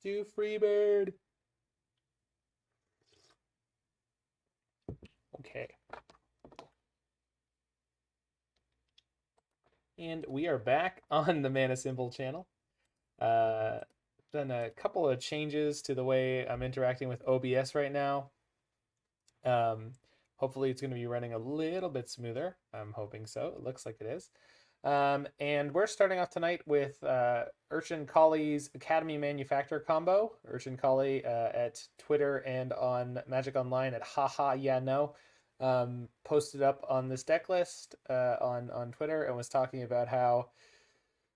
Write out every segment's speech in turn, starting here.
Do Freebird. Okay. And we are back on the Mana Symbol channel. Uh, done a couple of changes to the way I'm interacting with OBS right now. Um, Hopefully it's going to be running a little bit smoother. I'm hoping so. It looks like it is. And we're starting off tonight with Urchin Collie's Academy Manufactor combo. Urchin Collie at Twitter and on Magic Online at haha yeah no. Posted up on this deck list on Twitter and was talking about how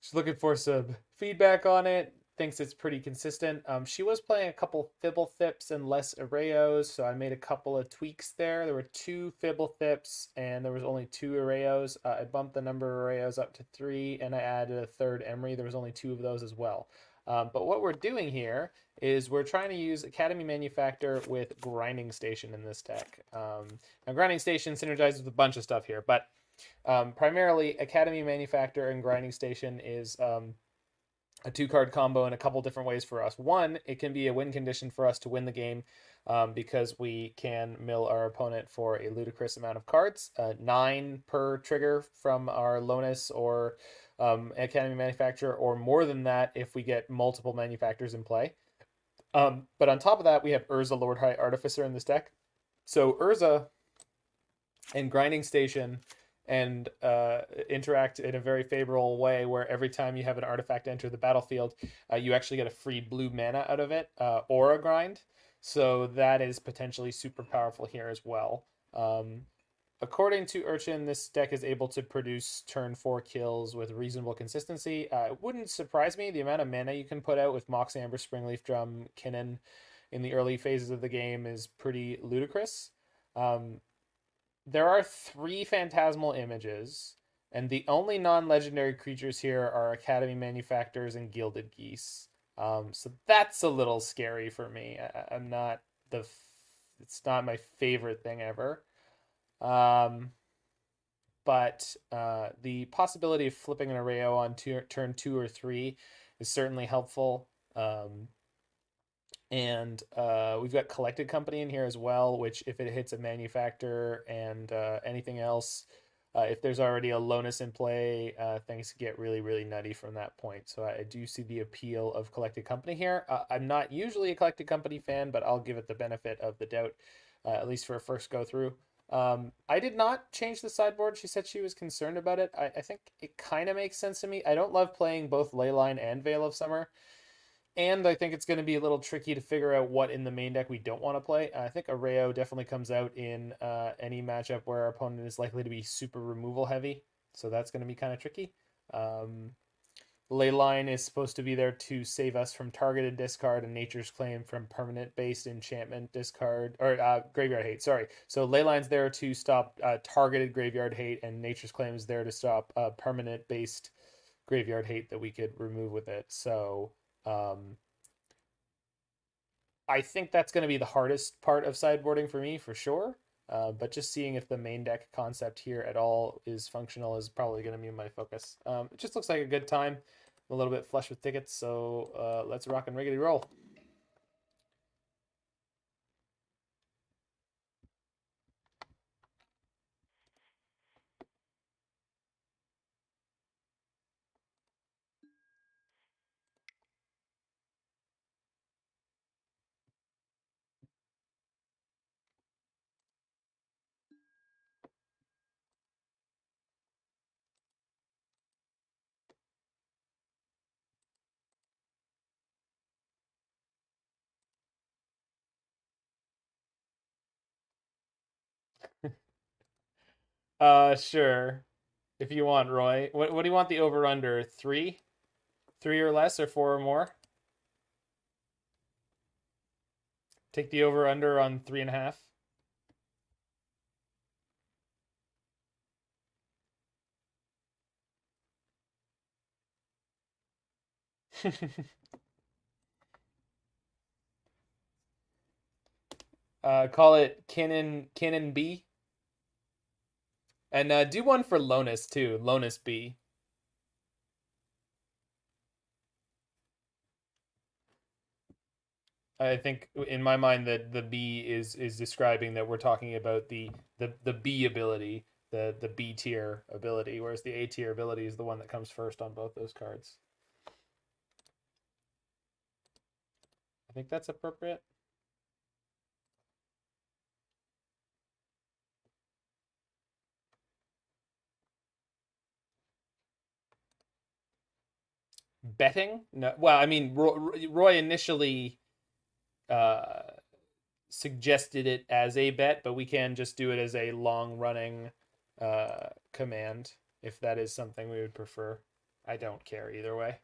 she's looking for some feedback on it. Thinks it's pretty consistent. She was playing a couple Fibble Thips and less Erayos, so I made a couple of tweaks there. There were 2 Fibble Thips and there was only 2 Erayos. I bumped the number of Erayos up to 3 and I added a third Emry. There was only 2 of those as well. But what we're doing here is we're trying to use Academy Manufactor with Grinding Station in this deck. Now, Grinding Station synergizes with a bunch of stuff here, but primarily, Academy Manufactor and Grinding Station is a 2-card combo in a couple different ways for us. One, it can be a win condition for us to win the game because we can mill our opponent for a ludicrous amount of cards, 9 per trigger from our Lonis or Academy Manufacturer, or more than that if we get multiple manufacturers in play. But on top of that, we have Urza Lord High Artificer in this deck. So Urza and Grinding Station and interact in a very favorable way where every time you have an artifact enter the battlefield, you actually get a free blue mana out of it or a grind. So that is potentially super powerful here as well. According to Urchin, this deck is able to produce turn 4 kills with reasonable consistency. It wouldn't surprise me. The amount of mana you can put out with Mox Amber, Springleaf Drum, Kinnan in the early phases of the game is pretty ludicrous. There are 3 Phantasmal Images, and the only non-legendary creatures here are Academy Manufactors and Gilded Geese. So that's a little scary for me. I'm not it's not my favorite thing ever. But the possibility of flipping an Erayo on turn 2 or 3 is certainly helpful. And we've got Collected Company in here as well, which if it hits a manufacturer and anything else, if there's already a Lonis in play, things get really, really nutty from that point. So I do see the appeal of Collected Company here. I'm not usually a Collected Company fan, but I'll give it the benefit of the doubt, at least for a first go through. I did not change the sideboard. She said she was concerned about it. I think it kind of makes sense to me. I don't love playing both Leyline and Veil of Summer. And I think it's going to be a little tricky to figure out what in the main deck we don't want to play. I think Erayo definitely comes out in any matchup where our opponent is likely to be super removal heavy. So that's going to be kind of tricky. Leyline is supposed to be there to save us from targeted discard and Nature's Claim from permanent based enchantment discard or graveyard hate. Sorry. So Leyline's there to stop targeted graveyard hate, and Nature's Claim is there to stop permanent based graveyard hate that we could remove with it. So I think that's going to be the hardest part of sideboarding for me for sure. But just seeing if the main deck concept here at all is functional is probably going to be my focus. It just looks like a good time. I'm a little bit flush with tickets, so let's rock and riggedy roll. Sure. If you want, Roy. What do you want the over under? 3? 3 or less, or 4 or more? Take the over under on 3.5. Call it Kinnan B. And do one for Lonis too. Lonis B. I think in my mind that the B is describing that we're talking about the B ability, the B tier ability, whereas the A tier ability is the one that comes first on both those cards. I think that's appropriate. Betting? No. Well, I mean, Roy initially uh, suggested it as a bet, but we can just do it as a long running command if that is something we would prefer. I don't care either way.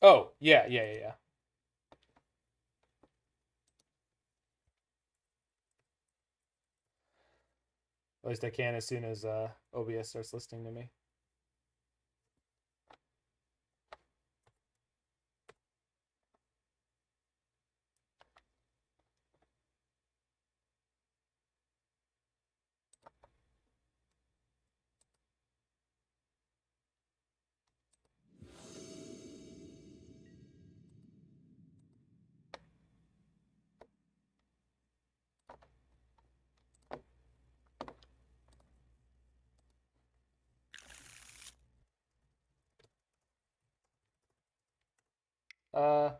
Oh, yeah. At least I can as soon as OBS starts listening to me.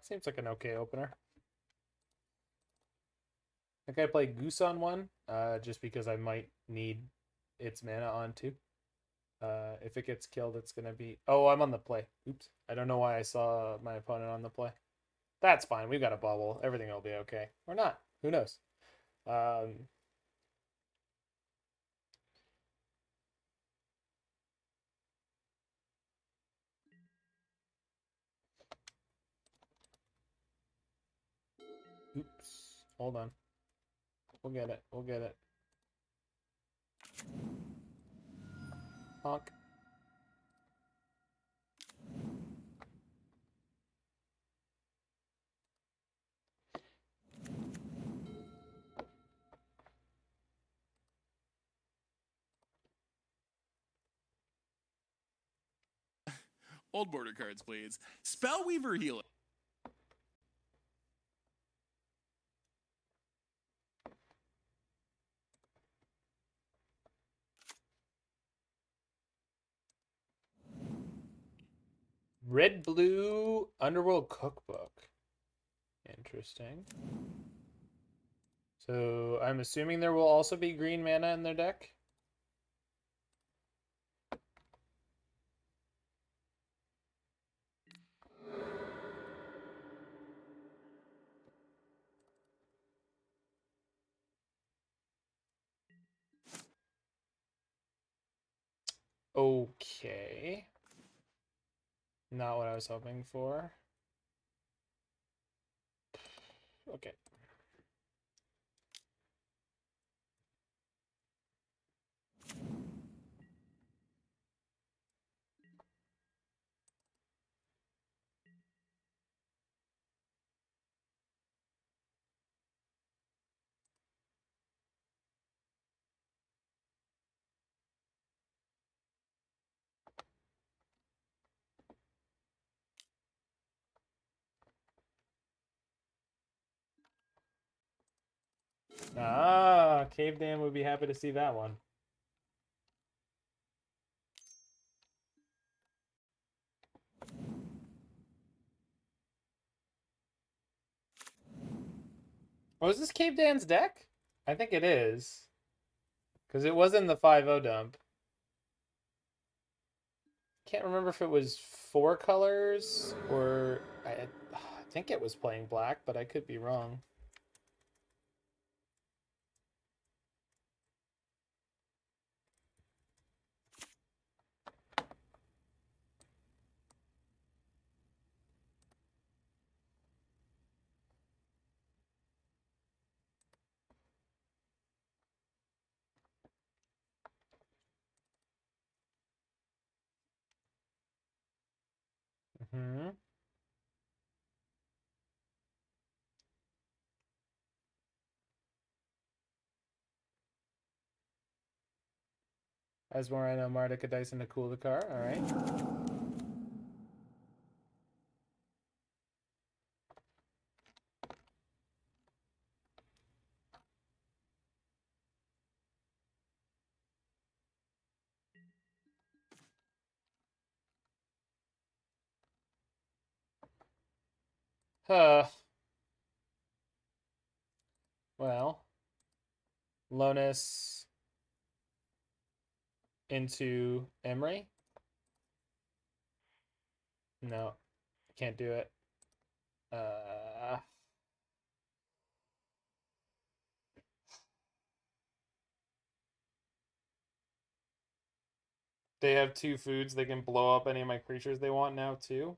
Seems like an okay opener. I think I play Goose on one, just because I might need its mana on two. If it gets killed, it's gonna be. Oh, I'm on the play. Oops. I don't know why I saw my opponent on the play. That's fine. We've got a bubble. Everything will be okay. Or not. Who knows? Um, oops. Hold on. We'll get it. We'll get it. Honk. Old border cards, please. Spellweaver Healer. Red Blue Underworld Cookbook. Interesting. So I'm assuming there will also be green mana in their deck. Okay. Not what I was hoping for. Okay. Ah, Cave Dam would be happy to see that one. Oh, is this Cave Dan's deck? I think it is. Because it was in the 5-0 dump. Can't remember if it was 4 colors or... I think it was playing black, but I could be wrong. Mm-hmm. Asmore, I know Marduk, a Dyson, a cool the car. All right. Well, Lonis into Emry. No, can't do it. Uh, they have 2 foods. They can blow up any of my creatures they want now too.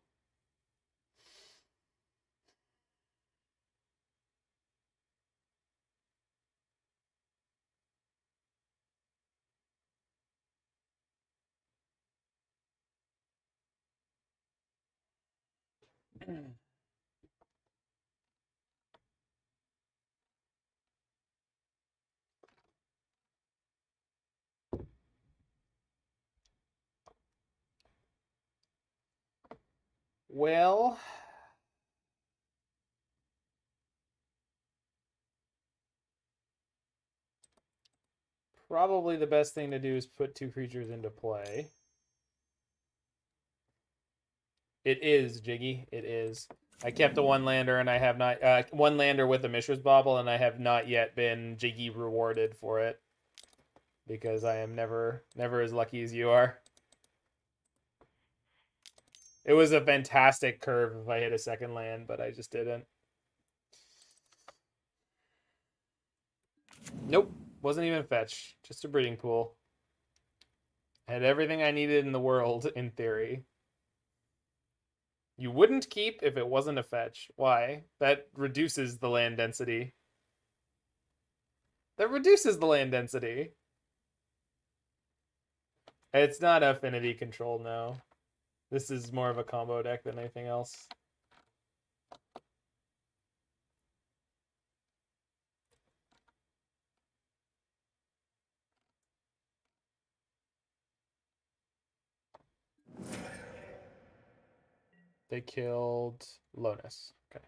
Well, probably the best thing to do is put 2 creatures into play. It is, Jiggy. It is. I kept a 1-lander and I have not 1-lander with the Mishra's Bauble, and I have not yet been Jiggy rewarded for it because I am never as lucky as you are. It was a fantastic curve if I hit a 2nd land, but I just didn't. Nope. Wasn't even fetch. Just a breeding pool. I had everything I needed in the world, in theory. You wouldn't keep if it wasn't a fetch. Why? That reduces the land density. That reduces the land density. It's not affinity control, no. This is more of a combo deck than anything else. They killed Lonis. Okay.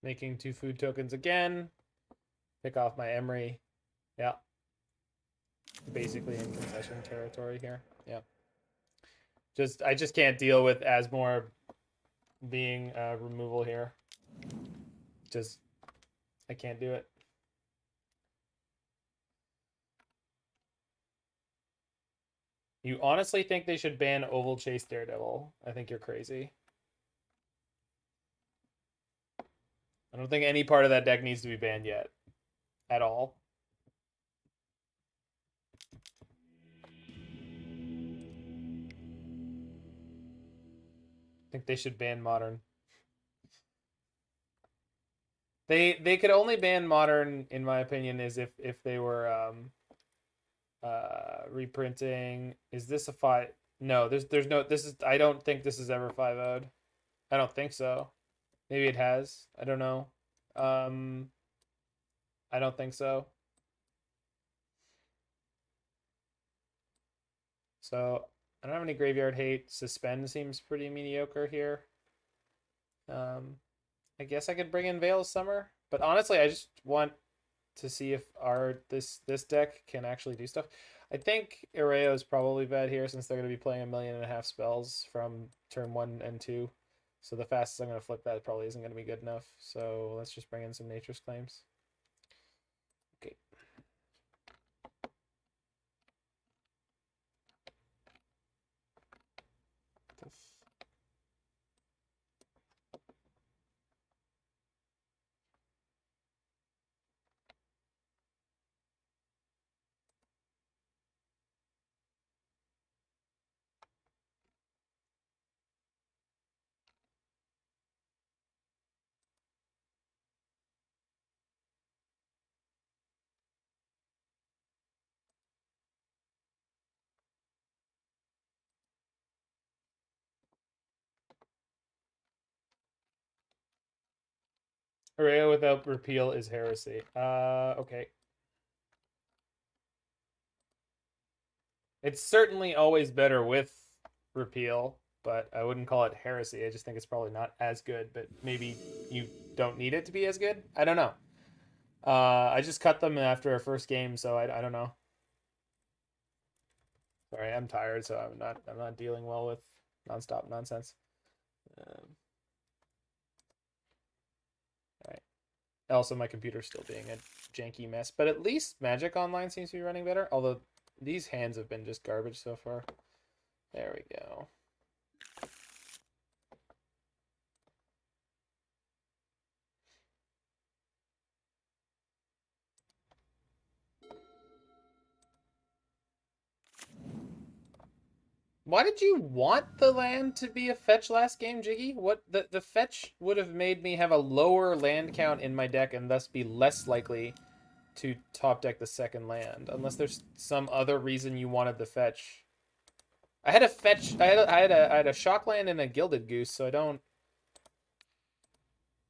Making 2 food tokens again. Pick off my Emry. Yeah. Basically in concession territory here. Yeah. I just can't deal with Asmore being removal here. Just I can't do it. You honestly think they should ban Oval Chase Daredevil? I think you're crazy. I don't think any part of that deck needs to be banned yet. At all. I think they should ban Modern. They could only ban Modern, in my opinion, is if they were reprinting. Is this a 5? No, there's no. This is. I don't think this is ever 5-0'd. I don't think so. Maybe it has. I don't know. I don't think so. So I don't have any graveyard hate. Suspend seems pretty mediocre here. I guess I could bring in Veil's Summer, but honestly, I just want to see if this deck can actually do stuff. I think Erayo is probably bad here since they're going to be playing 1.5 million spells from turn 1 and 2. So the fastest I'm going to flip that probably isn't going to be good enough. So let's just bring in some Nature's Claims. Okay. Erayo without repeal is heresy. Okay. It's certainly always better with repeal, but I wouldn't call it heresy. I just think it's probably not as good, but maybe you don't need it to be as good. I don't know. I just cut them after our first game, so I don't know. Sorry, I'm tired, so I'm not dealing well with nonstop nonsense. All right. Also, my computer's still being a janky mess, but at least Magic Online seems to be running better. Although these hands have been just garbage so far. There we go. Why did you want the land to be a fetch last game, Jiggy? What the fetch would have made me have a lower land count in my deck and thus be less likely to top deck the second land, unless there's some other reason you wanted the fetch. I had a fetch. I had a shock land and a Gilded Goose, so I don't.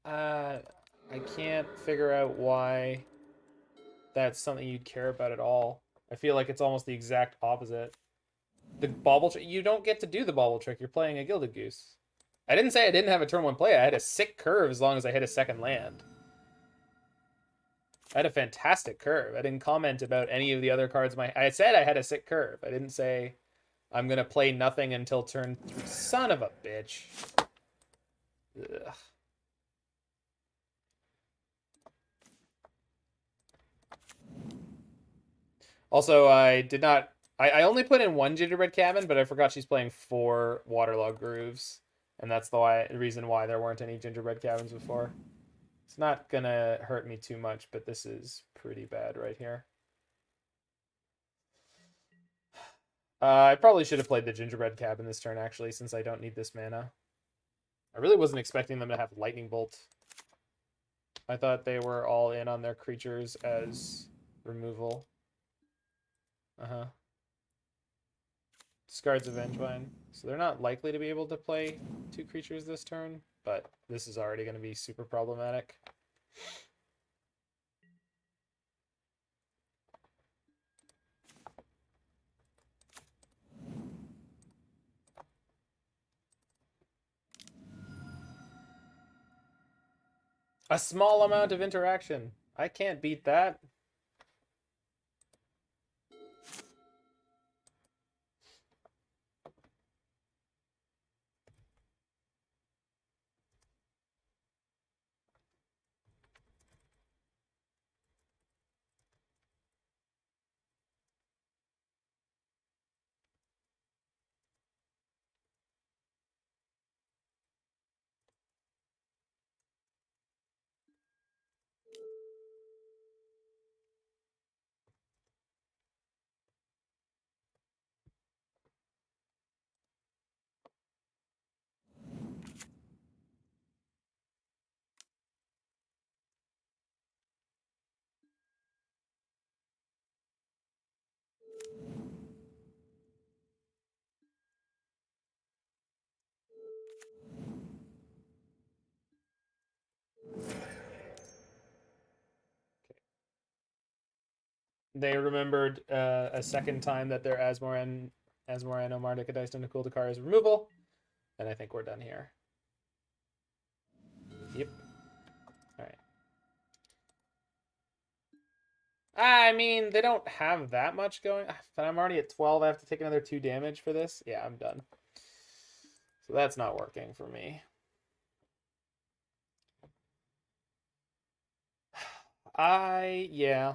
I can't figure out why that's something you'd care about at all. I feel like it's almost the exact opposite. The bauble trick, you don't get to do the bauble trick. You're playing a Gilded Goose. I didn't say I didn't have a turn one play. I had a sick curve as long as I hit a second land. I had a fantastic curve. I didn't comment about any of the other cards. I said I had a sick curve. I didn't say I'm gonna play nothing until turn 3. Son of a bitch. Ugh. Also, I did not. I only put in one Gingerbread Cabin, but I forgot she's playing 4 Waterlogged Grooves, and that's the reason why there weren't any Gingerbread Cabins before. It's not gonna hurt me too much, but this is pretty bad right here. I probably should have played the Gingerbread Cabin this turn, actually, since I don't need this mana. I really wasn't expecting them to have Lightning Bolt. I thought they were all in on their creatures as removal. Uh-huh. Discards of Vengevine. So they're not likely to be able to play 2 creatures this turn, but this is already going to be super problematic. A small amount of interaction. I can't beat that. They remembered a second time that their Asmoran Omar Dicadiced and Nakul is removal, and I think we're done here. Yep. All right. I mean, they don't have that much going, but I'm already at 12. I have to take another 2 damage for this. Yeah, I'm done. So that's not working for me. Yeah.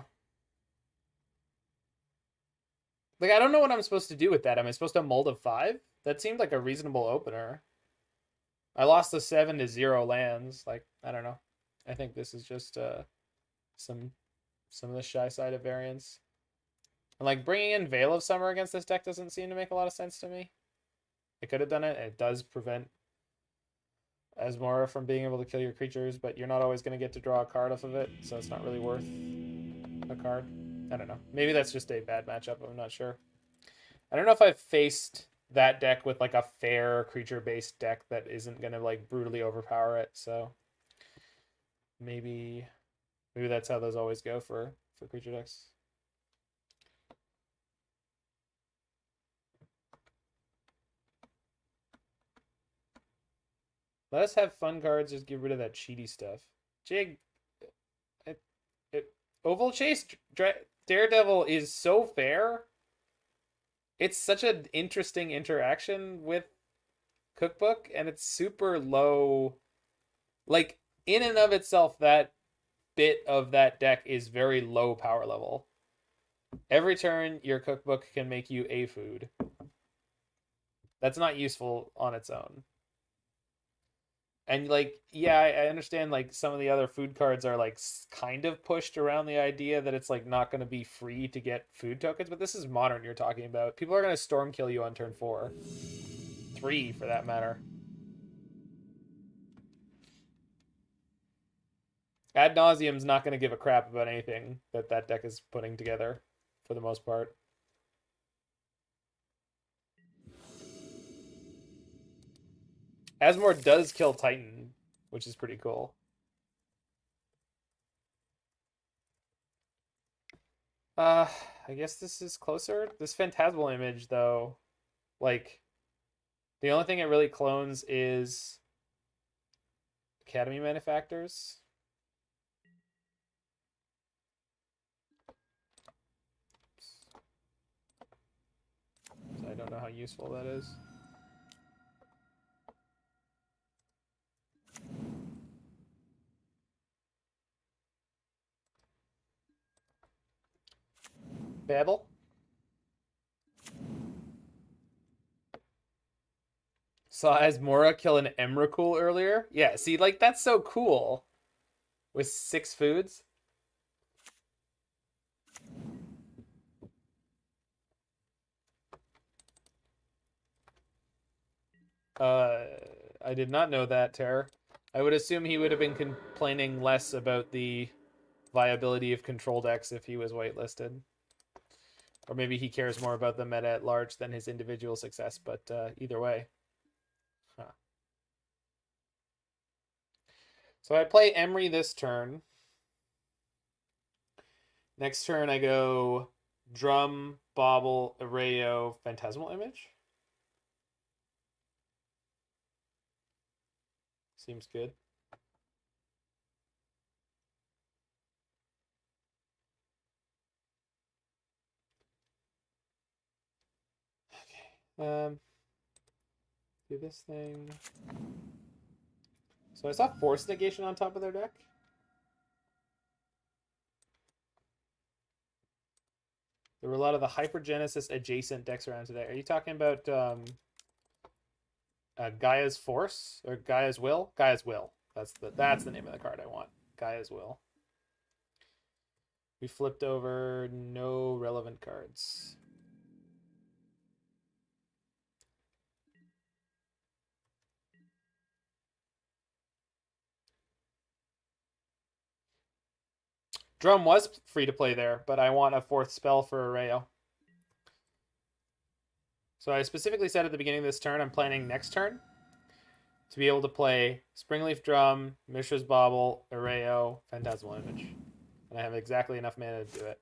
Like, I don't know what I'm supposed to do with that. Am I supposed to mold a 5? That seemed like a reasonable opener. I lost the 7 to 0 lands. Like, I don't know. I think this is just some of the shy side of variance. And like bringing in Veil of Summer against this deck doesn't seem to make a lot of sense to me. It could have done it. It does prevent Asmora from being able to kill your creatures, but you're not always going to get to draw a card off of it, so it's not really worth a card. I don't know. Maybe that's just a bad matchup. I'm not sure. I don't know if I've faced that deck with like a fair creature-based deck that isn't going to like brutally overpower it, so maybe that's how those always go for creature decks. Let us have fun cards. Just get rid of that cheaty stuff. Jig, it, Oval Chase Daredevil is so fair. It's such an interesting interaction with Cookbook, and it's super low. Like, in and of itself, that bit of that deck is very low power level. Every turn, your Cookbook can make you a food. That's not useful on its own. And like, yeah, I understand like some of the other food cards are like kind of pushed around the idea that it's like not going to be free to get food tokens, but this is Modern you're talking about. People are going to storm kill you on turn 4. 3 for that matter. Ad Nauseum's not going to give a crap about anything that deck is putting together for the most part. Asmore does kill Titan, which is pretty cool. I guess this is closer. This Phantasmal Image, though, like, the only thing it really clones is Academy Manufactors. So I don't know how useful that is. Bauble. Saw Asmora kill an Emrakul earlier. Yeah, see, like, that's so cool. With 6 foods. I did not know that, Terror. I would assume he would have been complaining less about the viability of control decks if he was whitelisted. Or maybe he cares more about the meta at large than his individual success, but either way. Huh. So I play Emry this turn. Next turn I go Drum, Bauble, Erayo, Phantasmal Image. Seems good. Okay. Do this thing. So I saw Force Negation on top of their deck. There were a lot of the Hypergenesis adjacent decks around today. Are you talking about Gaia's Force or Gaia's Will? Gaia's Will. That's the name of the card I want. Gaia's Will. We flipped over no relevant cards. Drum was free to play there, but I want a 4th spell for Erayo. So I specifically said at the beginning of this turn, I'm planning next turn to be able to play Springleaf Drum, Mishra's Bauble, Erayo, Phantasmal Image. And I have exactly enough mana to do it.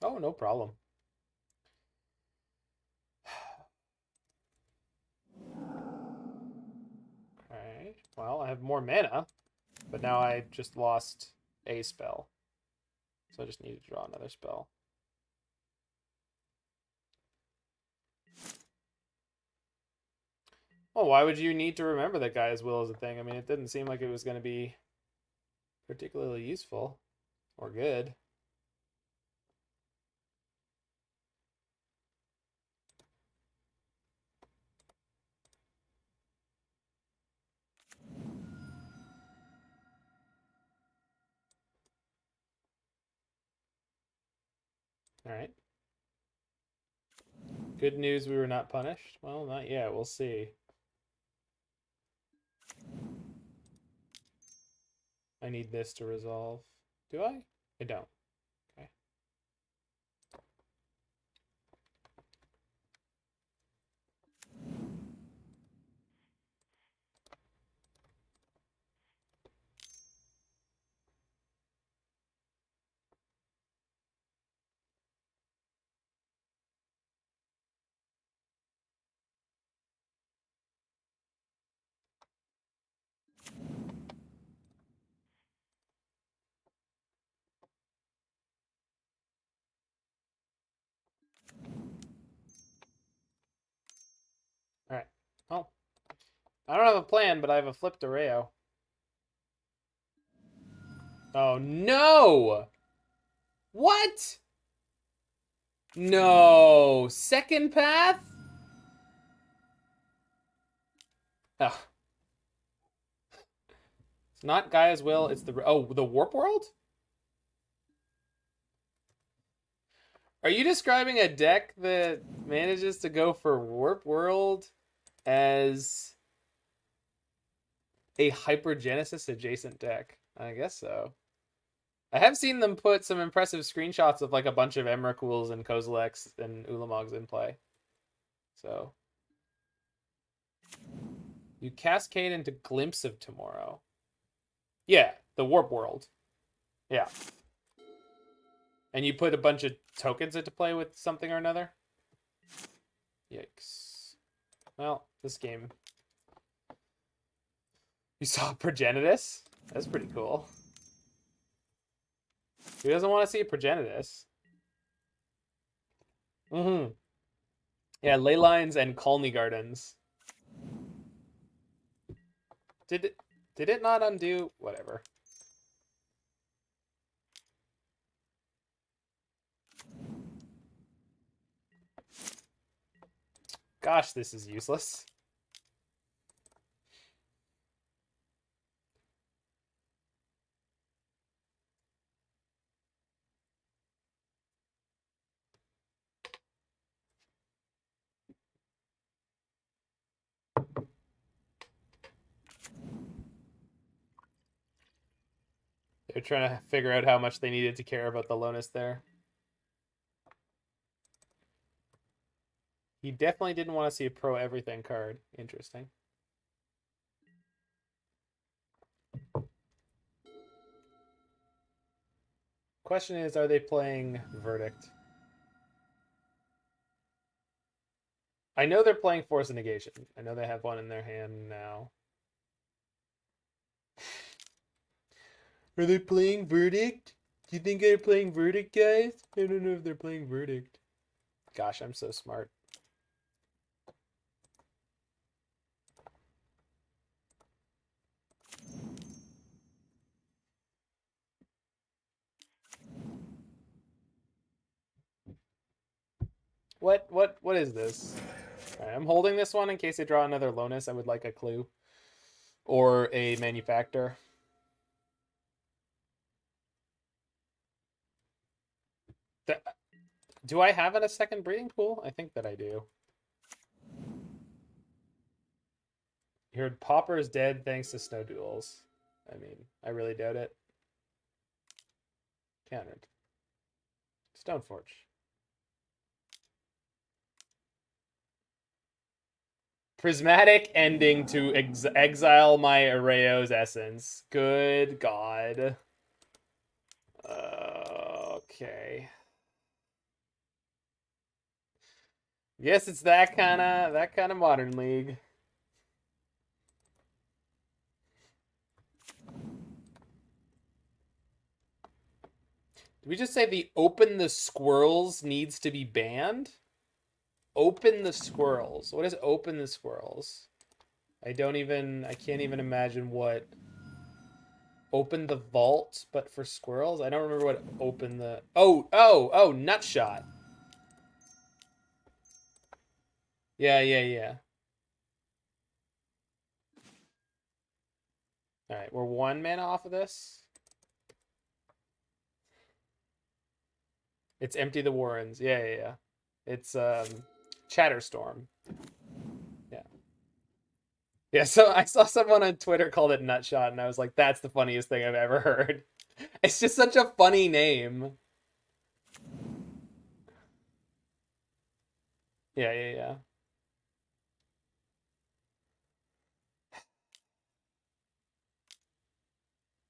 Oh, no problem. Okay, well, I have more mana, but now I just lost a spell. So I just need to draw another spell. Well, why would you need to remember that Gaia's Will is a thing? I mean, it didn't seem like it was going to be particularly useful or good. All right. Good news, we were not punished. Well, not yet. We'll see. I need this to resolve. Do I? I don't. Okay. I don't have a plan, but I have a flipped Erayo. Oh no! What? No. Second path? Oh. It's not Gaia's will, it's the... Oh, the Warp World? Are you describing a deck that manages to go for Warp World as a Hypergenesis adjacent deck? I guess so. I have seen them put some impressive screenshots of like a bunch of Emrakuls and Kozileks and Ulamogs in play. So you cascade into Glimpse of Tomorrow. Yeah, the Warp World. Yeah. And you put a bunch of tokens into play with something or another? Yikes. Well, this game. You saw Progenitus? That's pretty cool. Who doesn't want to see Progenitus? Mm-hmm. Yeah, Leylines and Colney Gardens. Did it not undo? Whatever. Gosh, this is useless. They're trying to figure out how much they needed to care about the Lonis there. He definitely didn't want to see a pro everything card. Interesting. Question is, are they playing Verdict? I know they're playing Force of Negation. I know they have one in their hand now. Are they playing Verdict? Do you think they're playing Verdict, guys? I don't know if they're playing Verdict. Gosh, I'm so smart. What is this? Right, I'm holding this one in case they draw another Lonis. I would like a clue. Or a Manufactor. Do I have a second breeding pool? I think that I do. You heard Pauper is dead thanks to Snow Duels. I mean, I really doubt it. Countered. Stoneforge. Prismatic ending to exile my Erayo's essence. Good God. Okay. Yes, it's that kind of modern league. Did we just say the open the squirrels needs to be banned? Open the squirrels. What is open the squirrels? I can't even imagine what open the vault, but for squirrels? I don't remember what open the... Oh, nutshot. Yeah. Alright, we're 1 mana off of this. It's Empty the Warrens. Yeah. It's Chatterstorm. Yeah, so I saw someone on Twitter called it Nutshot, and I was like, that's the funniest thing I've ever heard. It's just such a funny name. Yeah.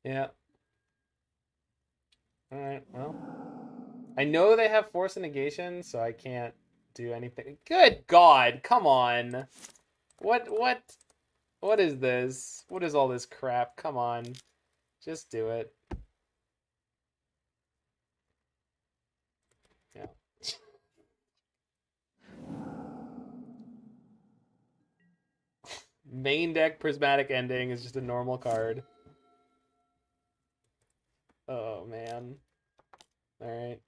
Yeah. Alright, well. I know they have Force and Negation, so I can't do anything. Good God, come on. What is this? What is all this crap? Come on. Just do it. Yeah. Main deck Prismatic Ending is just a normal card. Oh, man. Alright.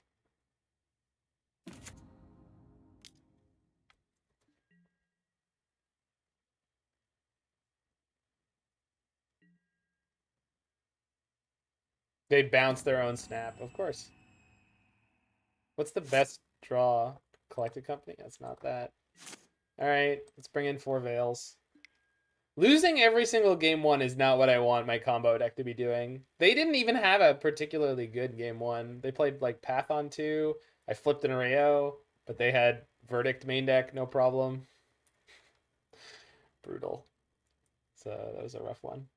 They bounce their own snap, of course. What's the best draw? Collected Company? That's not that. Alright, let's bring in 4 Veils. Losing every single game 1 is not what I want my combo deck to be doing. They didn't even have a particularly good game 1. They played like Path on 2. I flipped an Erayo, but they had Verdict main deck, no problem. Brutal. So that was a rough one.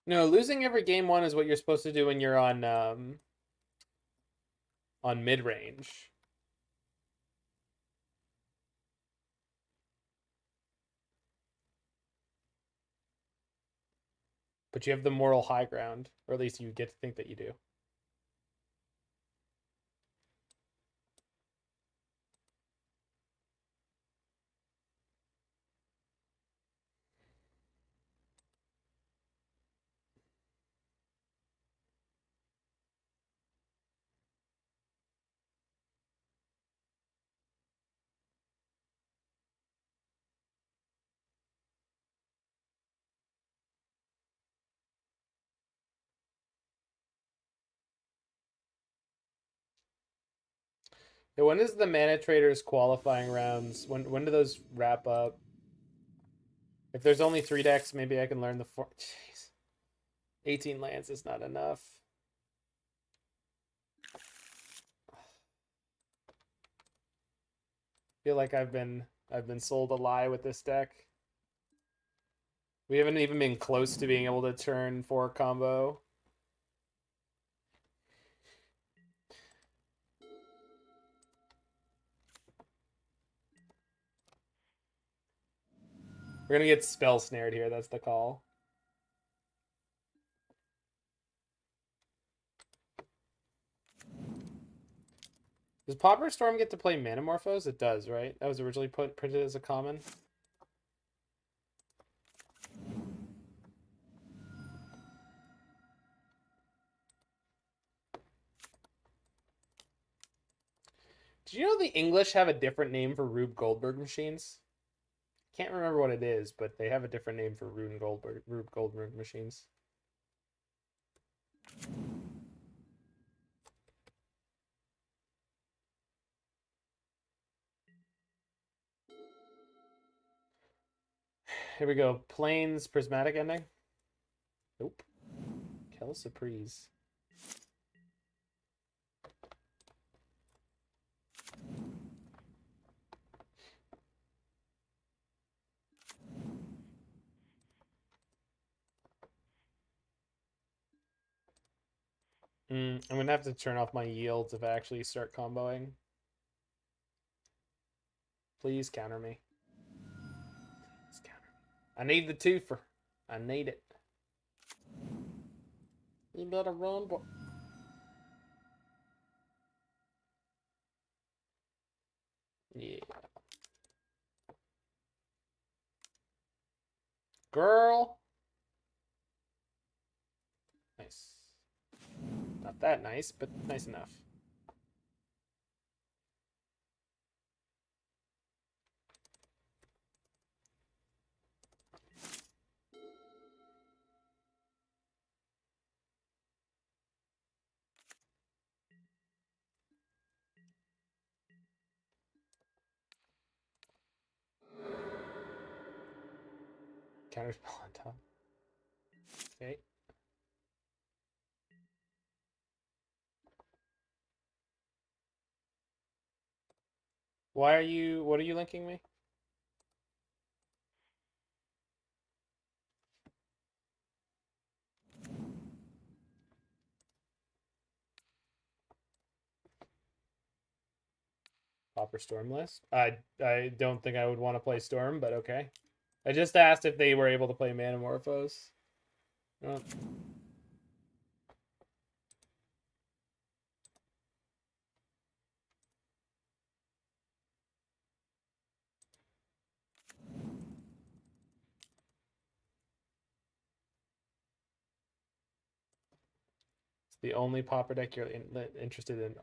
No, losing every game 1 is what you're supposed to do when you're on mid range. But you have the moral high ground, or at least you get to think that you do. Yeah, when is the Mana Traders qualifying rounds? When do those wrap up? If there's only 3 decks, maybe I can learn the 4. Jeez. 18 lands is not enough. Feel like I've been sold a lie with this deck. We haven't even been close to being able to turn 4 combo. We're gonna get spell snared here, that's the call. Does Pauper Storm get to play Manamorphose? It does, right? That was originally printed as a common. Do you know the English have a different name for Rube Goldberg machines? Can't remember what it is, but they have a different name for Rube Goldberg machines. Here we go. Plains Prismatic Ending. Nope. Kel Surprise. I'm gonna have to turn off my yields if I actually start comboing. Please counter me. Please counter me. I need the twofer. I need it. You better run, boy. Yeah. Girl. Nice. Not that nice, but nice enough. Counterspell on top. Okay. What are you linking me? Pauper Storm list? I don't think I would want to play Storm, but okay. I just asked if they were able to play Manamorphose. Oh. It's the only pauper deck you're interested in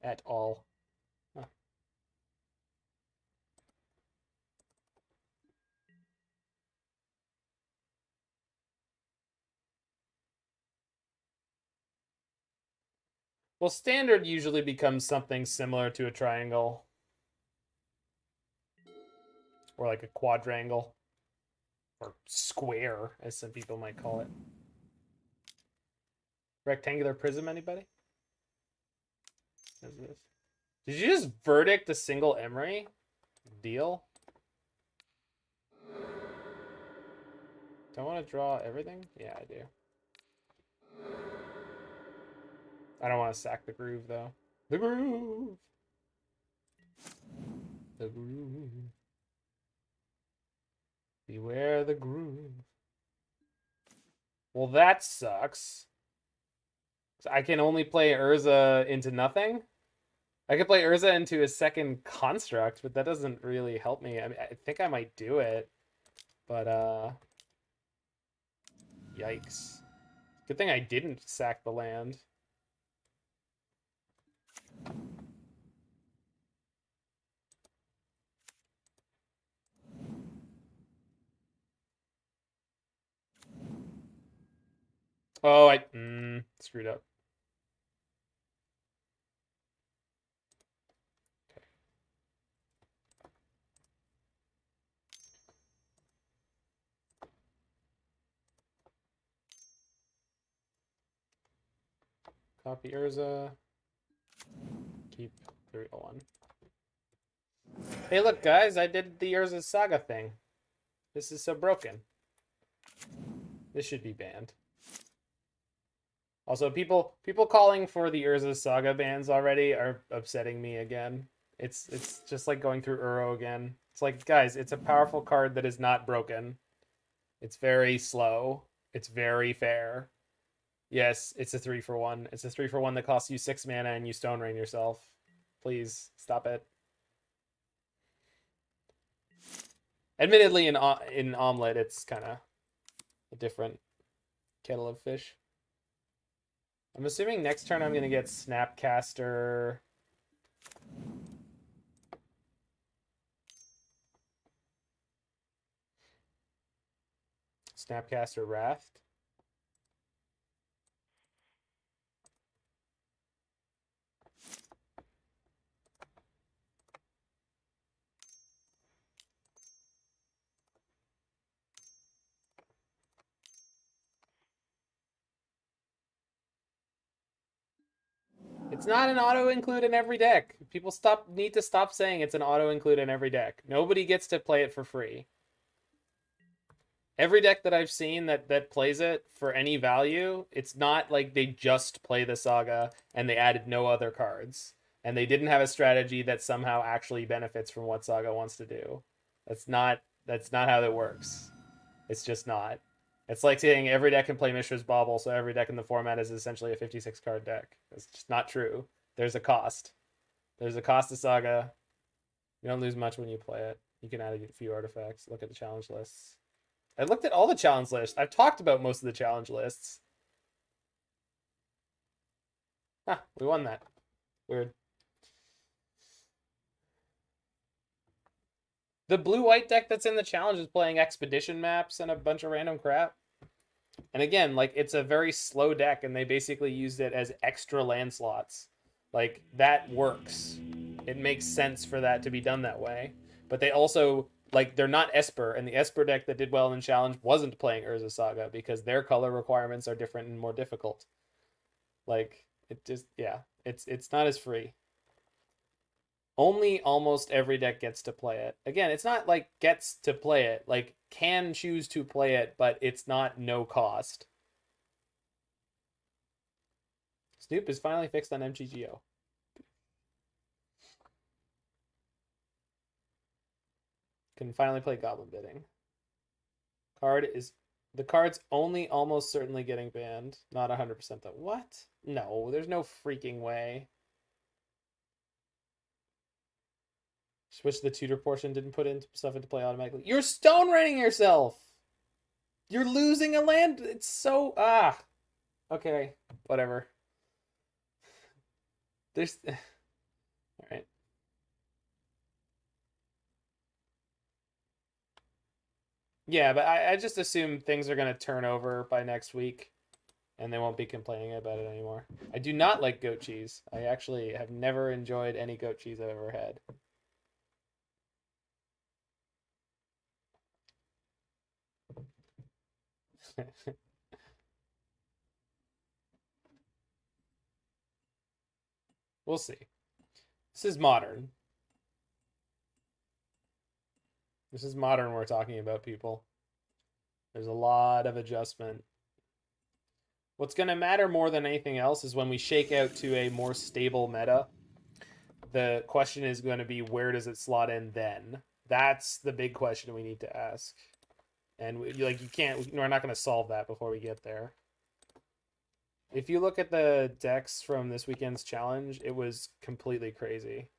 at all. Huh. Well, standard usually becomes something similar to a triangle. Or like a quadrangle. Or square, as some people might call it. Rectangular prism, anybody? Did you just verdict a single Emry? Deal? Do I want to draw everything? Yeah, I do. I don't want to sack the groove, though. The groove! The groove. Beware the groove. Well, that sucks. I can only play Urza into nothing? I could play Urza into a second construct, but that doesn't really help me. I mean, I think I might do it. But, yikes. Good thing I didn't sack the land. Oh, I screwed up. Okay. Copy Urza. Keep the real one. Hey, look, guys, I did the Urza Saga thing. This is so broken. This should be banned. Also, people calling for the Urza Saga bans already are upsetting me again. It's just like going through Uro again. It's like, guys, it's a powerful card that is not broken. It's very slow. It's very fair. Yes, it's a 3-for-1. It's a 3-for-1 that costs you 6 mana and you Stone Rain yourself. Please stop it. Admittedly, in Omelet, it's kind of a different kettle of fish. I'm assuming next turn I'm going to get Snapcaster. Snapcaster Raft. It's not an auto include in every deck. People need to stop saying it's an auto include in every deck. Nobody gets to play it for free. Every deck that I've seen that plays it for any value, it's not like they just play the Saga and they added no other cards. And they didn't have a strategy that somehow actually benefits from what Saga wants to do. That's not how that works. It's just not. It's like saying every deck can play Mishra's Bauble, so every deck in the format is essentially a 56 card deck. It's just not true. There's a cost. There's a cost to Saga. You don't lose much when you play it. You can add a few artifacts. Look at the challenge lists. I looked at all the challenge lists. I've talked about most of the challenge lists. Huh, we won that. Weird. The blue-white deck that's in the challenge is playing expedition maps and a bunch of random crap. And again, like, it's a very slow deck, and they basically used it as extra land slots. Like, that works. It makes sense for that to be done that way. But they also, like, they're not Esper, and the Esper deck that did well in Challenge wasn't playing Urza Saga because their color requirements are different and more difficult. Like, it just, yeah, it's not as free. Only almost every deck gets to play it. Again, it's not like gets to play it, like can choose to play it, but it's not no cost. Snoop is finally fixed on MTGO. Can finally play Goblin Bidding. The card's only almost certainly getting banned. Not 100% though. What? No, there's no freaking way. Switch the tutor portion, didn't put in stuff into play automatically. You're stone raining yourself! You're losing a land. It's so okay, whatever. There's all right. Yeah, but I just assume things are gonna turn over by next week, and they won't be complaining about it anymore. I do not like goat cheese. I actually have never enjoyed any goat cheese I've ever had. We'll see. This is modern. This is modern we're talking about, people. There's a lot of adjustment. What's going to matter more than anything else is when we shake out to a more stable meta. The question is going to be, where does it slot in then? That's the big question we need to ask. And we're not going to solve that before we get there. If you look at the decks from this weekend's challenge, it was completely crazy.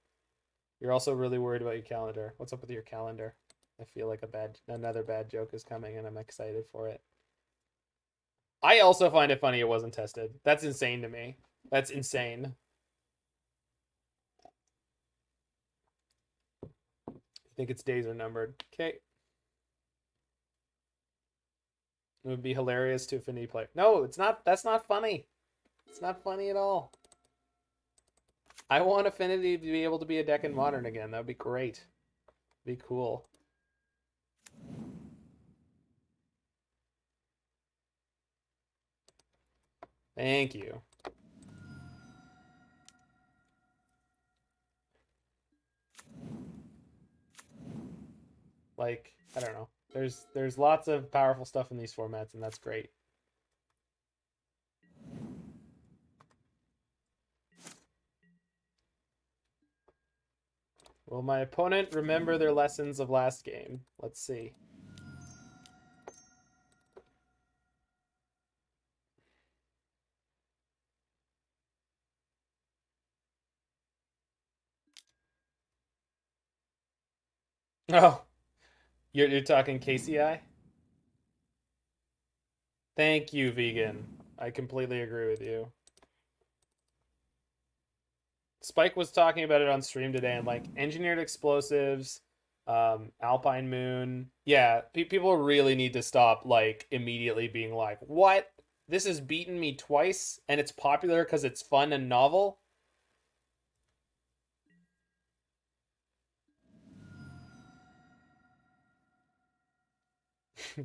You're also really worried about your calendar. What's up with your calendar? I feel like another bad joke is coming, and I'm excited for it. I also find it funny it wasn't tested. That's insane to me. That's insane. I think its days are numbered. Okay. It would be hilarious to Affinity play. No, it's not. That's not funny. It's not funny at all. I want Affinity to be able to be a deck in Modern again. That would be great. Be cool. Thank you. Like, I don't know. There's lots of powerful stuff in these formats, and that's great. Will my opponent remember their lessons of last game? Let's see. Oh, you're talking KCI? Thank you, vegan. I completely agree with you. Spike was talking about it on stream today, and like engineered explosives, Alpine Moon. Yeah, people really need to stop like immediately being like, "What? This has beaten me twice, and it's popular because it's fun and novel."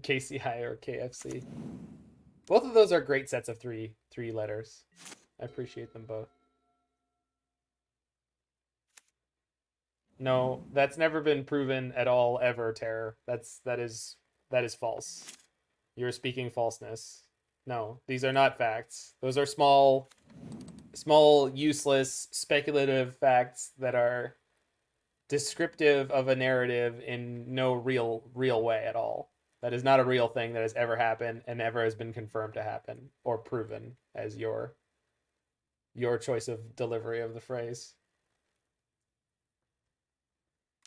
KCI or KFC. Both of those are great sets of three letters. I appreciate them both. No, that's never been proven at all ever, Terror. That is false. You're speaking falseness. No, these are not facts. Those are small useless speculative facts that are descriptive of a narrative in no real way at all. That is not a real thing that has ever happened and ever has been confirmed to happen or proven as your choice of delivery of the phrase.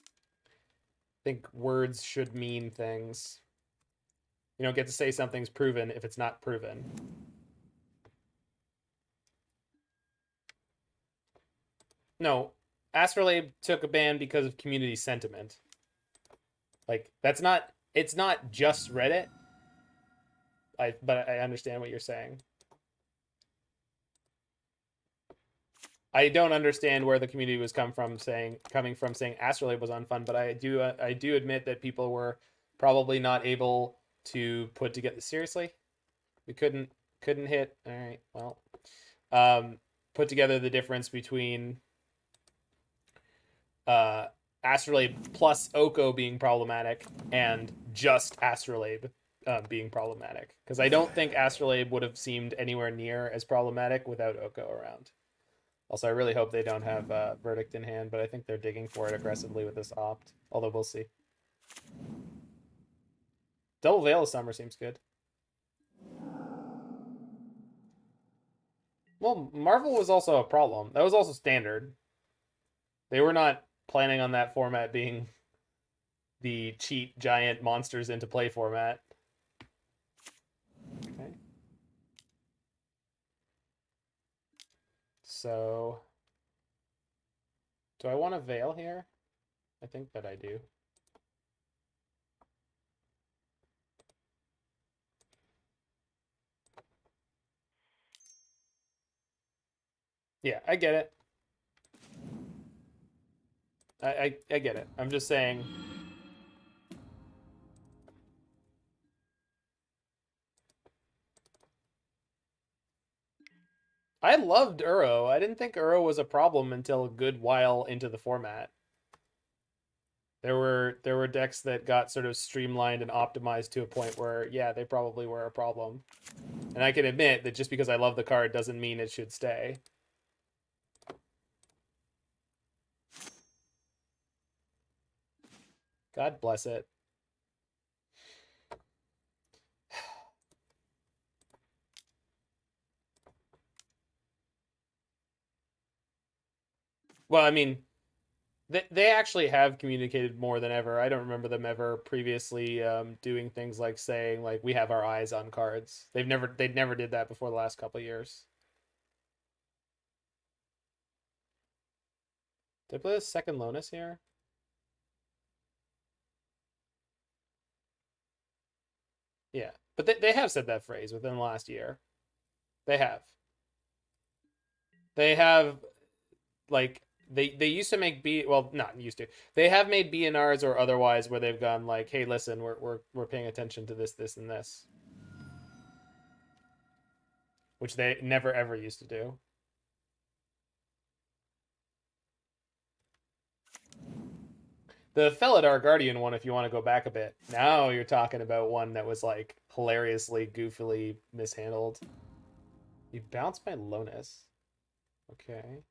I think words should mean things. You don't get to say something's proven if it's not proven. No, Astrolabe took a ban because of community sentiment. Like it's not just Reddit. But I understand what you're saying. I don't understand where the community was coming from saying Astrolabe was unfun, but I do admit that people were probably not able to put together seriously. We couldn't hit. All right, well, put together the difference between Astrolabe plus Oko being problematic and just Astrolabe being problematic. Because I don't think Astrolabe would have seemed anywhere near as problematic without Oko around. Also, I really hope they don't have Verdict in hand, but I think they're digging for it aggressively with this opt. Although we'll see. Double Veil of Summer seems good. Well, Marvel was also a problem. That was also standard. They were not planning on that format being the cheat giant monsters into play format. Okay. So, do I want a Veil here? I think that I do. Yeah, I get it. I get it. I'm just saying. I loved Uro. I didn't think Uro was a problem until a good while into the format. There were decks that got sort of streamlined and optimized to a point where, yeah, they probably were a problem. And I can admit that just because I love the card doesn't mean it should stay. God bless it. Well, I mean, they actually have communicated more than ever. I don't remember them ever previously doing things like saying like we have our eyes on cards. They never did that before the last couple of years. Did I play the second Lonis here? Yeah, but they have said that phrase within the last year. They have. They have like they used to make B well not used to. They have made BNRs or otherwise where they've gone like, hey, listen, we're paying attention to this, and this, which they never ever used to do. The Felidar Guardian one, if you want to go back a bit, now you're talking about one that was like hilariously, goofily mishandled. You bounced my Lonis. Okay.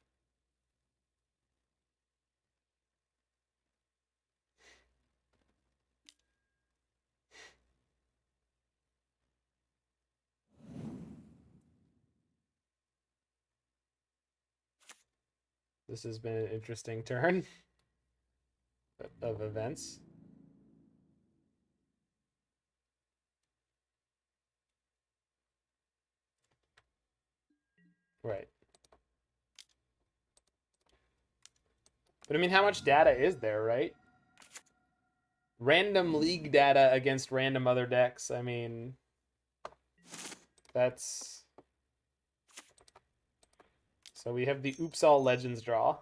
This has been an interesting turn of events. Right. But I mean, how much data is there, right? Random league data against random other decks. I mean, that's... So we have the Oops All Legends draw.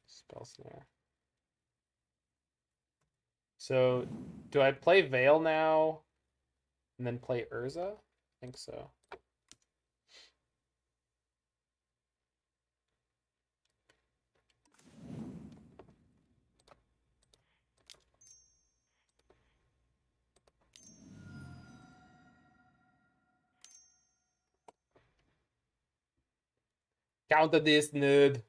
Spell Snare. So do I play Veil now and then play Urza? I think so. Counter this, nerd.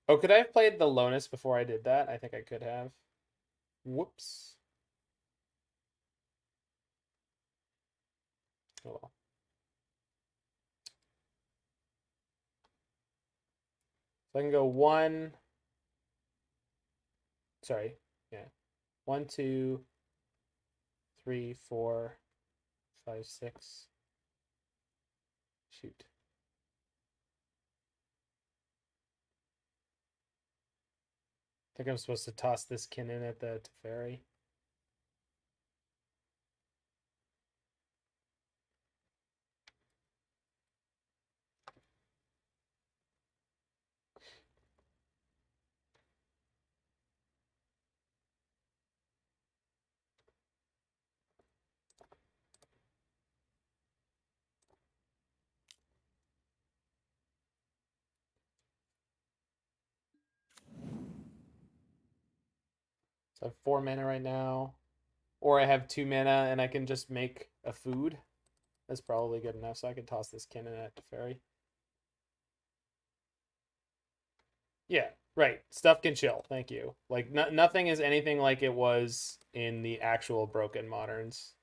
Oh, could I have played the Lonis before I did that? I think I could have. Whoops. Oh well. So I can go one. Sorry. Yeah. 1, 2, 3, 4, 5, 6. Shoot. I think I'm supposed to toss this Kinnan at the Teferi. So I have 4 mana right now. Or I have 2 mana and I can just make a food. That's probably good enough, so I can toss this Kinnan at the fairy. Yeah, right. Stuff can chill. Thank you. Like nothing is anything like it was in the actual Broken Moderns.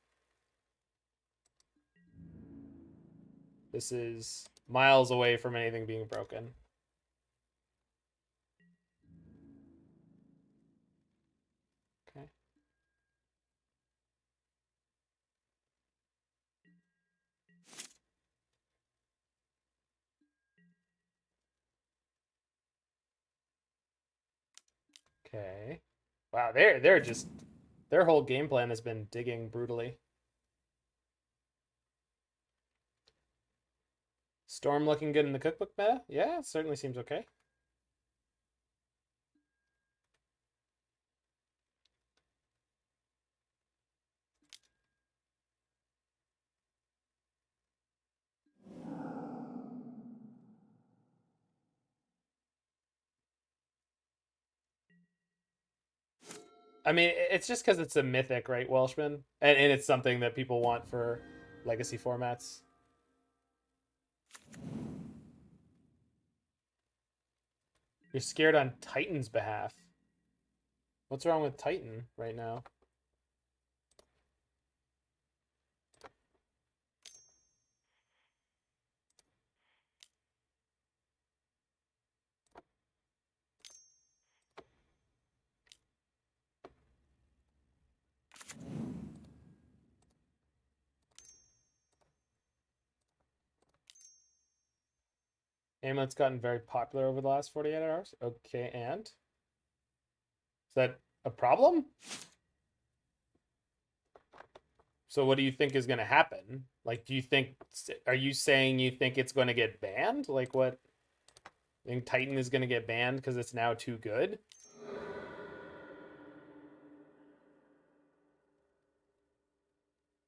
This is miles away from anything being broken. Okay. Okay. Wow, they're just their whole game plan has been digging brutally. Storm looking good in the cookbook meta? Yeah, certainly seems okay. I mean, it's just because it's a mythic, right, Welshman? And it's something that people want for legacy formats. You're scared on Titan's behalf. What's wrong with Titan right now? Amulet's gotten very popular over the last 48 hours. Okay, and? Is that a problem? So what do you think is going to happen? Like, are you saying you think it's going to get banned? Like, what? I think Titan is going to get banned because it's now too good?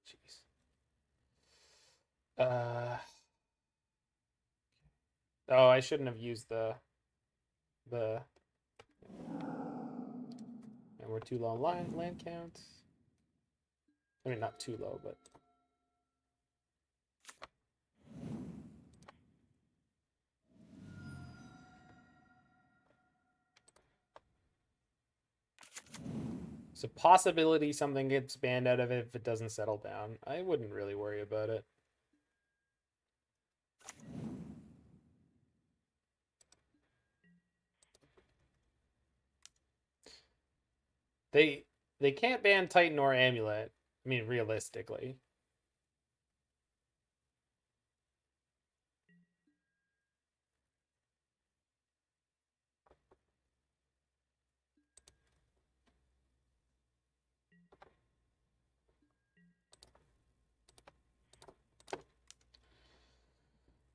Jeez. Oh, I shouldn't have used the, and we're too low on land count. I mean, not too low, but. So possibility something gets banned out of it if it doesn't settle down. I wouldn't really worry about it. They can't ban Titan or Amulet. I mean, realistically.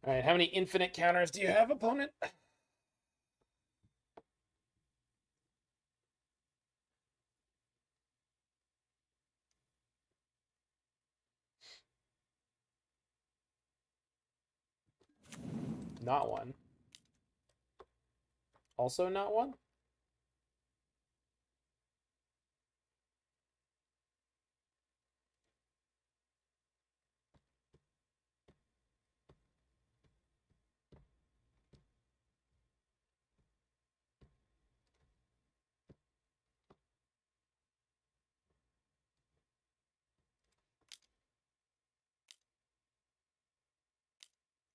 All right, how many infinite counters do you have, opponent? Not one. Also not one?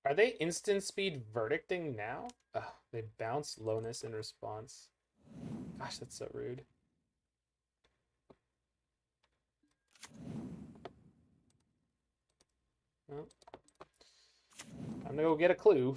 Are they instant speed verdicting now? Ugh, they bounce Lonis in response. Gosh, that's so rude. Well, I'm gonna go get a clue.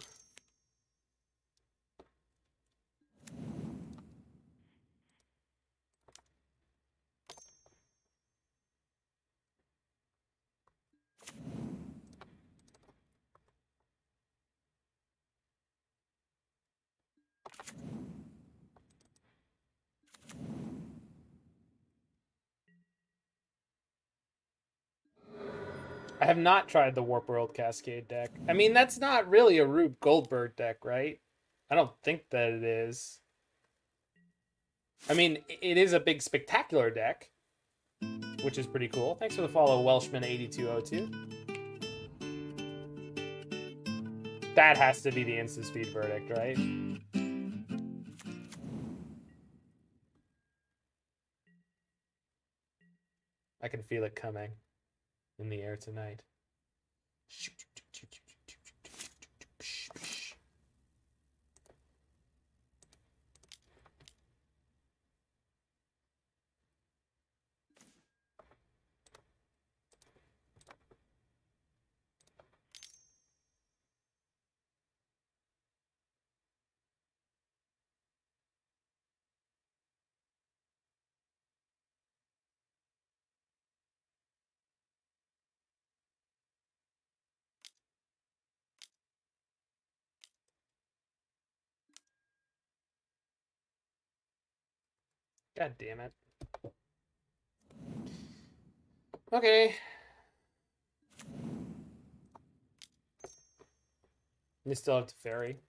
I have not tried the Warp World Cascade deck. I mean, that's not really a Rube Goldberg deck, right? I don't think that it is. I mean, it is a big spectacular deck. which is pretty cool. Thanks for the follow, Welshman8202. That has to be the instant speed verdict, right? I can feel it coming in the air tonight. God damn it. Okay. You still have to ferry.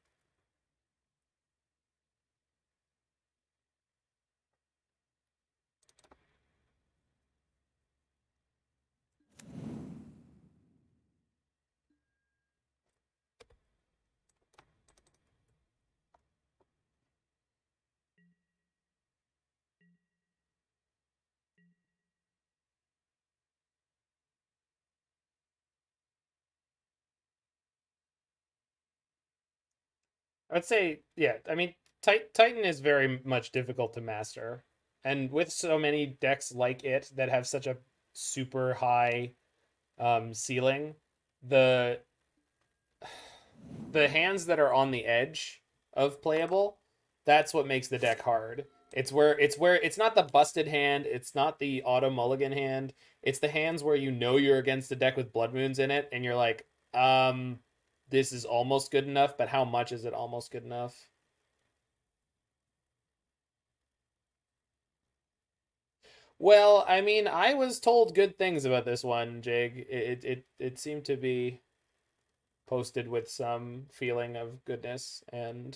I'd say, yeah, I mean, Titan is very much difficult to master. And with so many decks like it that have such a super high ceiling, the hands that are on the edge of playable, that's what makes the deck hard. It's where it's not the busted hand, it's not the auto mulligan hand. It's the hands where you know you're against a deck with blood moons in it, and you're like, this is almost good enough, but how much is it almost good enough? Well, I mean, I was told good things about this one, Jig. It seemed to be posted with some feeling of goodness, and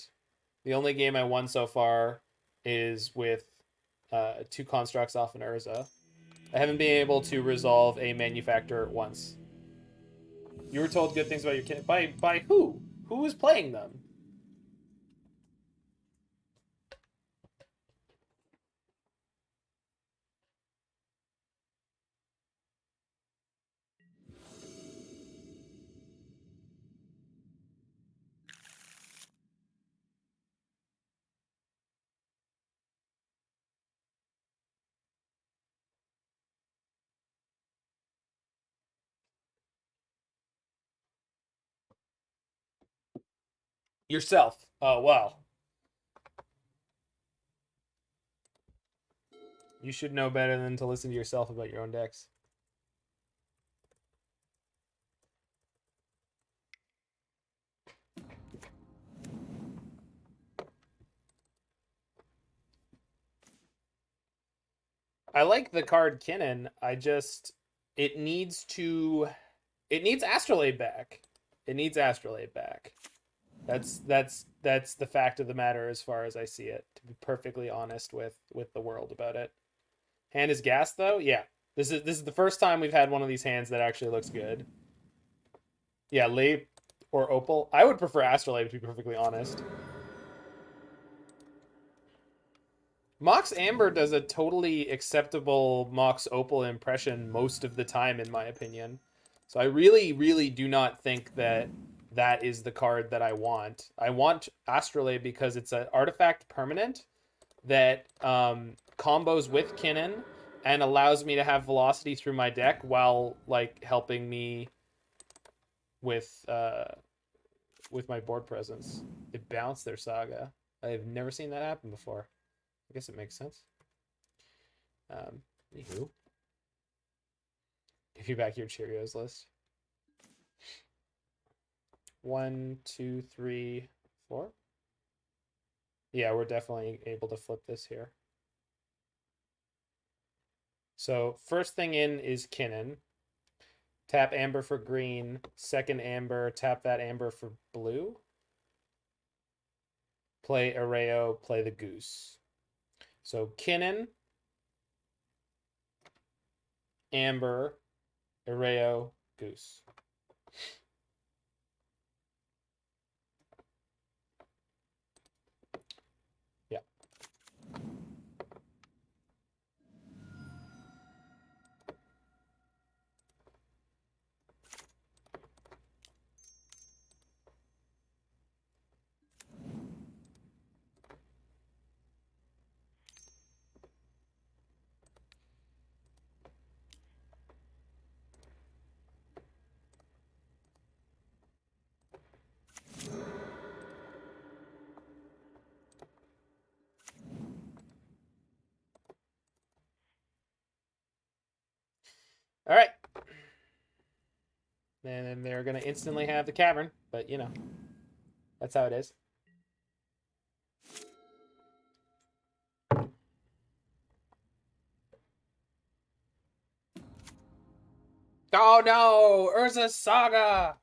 the only game I won so far is with two constructs off an Urza. I haven't been able to resolve a manufactor once. You were told good things about your kid by who? Who was playing them? Yourself. Oh wow. You should know better than to listen to yourself about your own decks. I like the card Kinnan. It needs to it needs Astrolabe back. It needs Astrolabe back. That's the fact of the matter as far as I see it, to be perfectly honest with the world about it. Hand is gas though? Yeah. This is the first time we've had one of these hands that actually looks good. Yeah, Labe or Opal. I would prefer Astrolabe, to be perfectly honest. Mox Amber does a totally acceptable Mox Opal impression most of the time, in my opinion. So I really, really do not think that that is the card that I want. I want Astrolabe because it's an artifact permanent that combos with Kinnan and allows me to have velocity through my deck while like helping me with my board presence. They bounce their Saga. I've never seen that happen before. I guess it makes sense. Anywho, give you back your Cheerios list. 1, 2, 3, 4. Yeah, we're definitely able to flip this here. So first thing in is Kinnan. Tap Amber for green. Second Amber, tap that Amber for blue. Play Erayo, play the Goose. So Kinnan. Amber, Erayo, Goose. Yeah. All right. And then they're going to instantly have the cavern, but you know, that's how it is. Oh no! Urza Saga!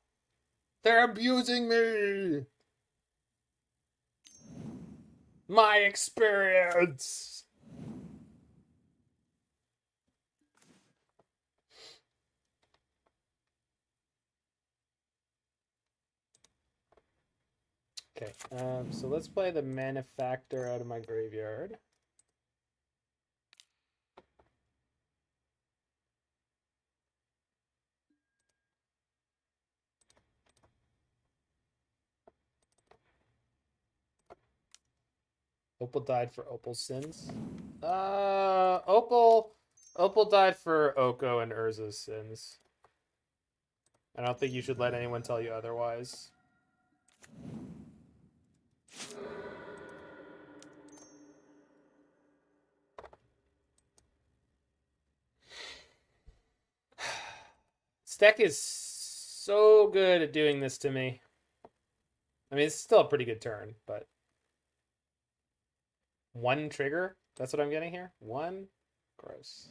They're abusing me! My experience! Okay, so let's play the Manufactor out of my graveyard. Opal died for Opal's sins. Opal died for Oko and Urza's sins. I don't think you should let anyone tell you otherwise. This deck is so good at doing this to me. I mean, it's still a pretty good turn, but... One trigger? That's what I'm getting here? One? Gross.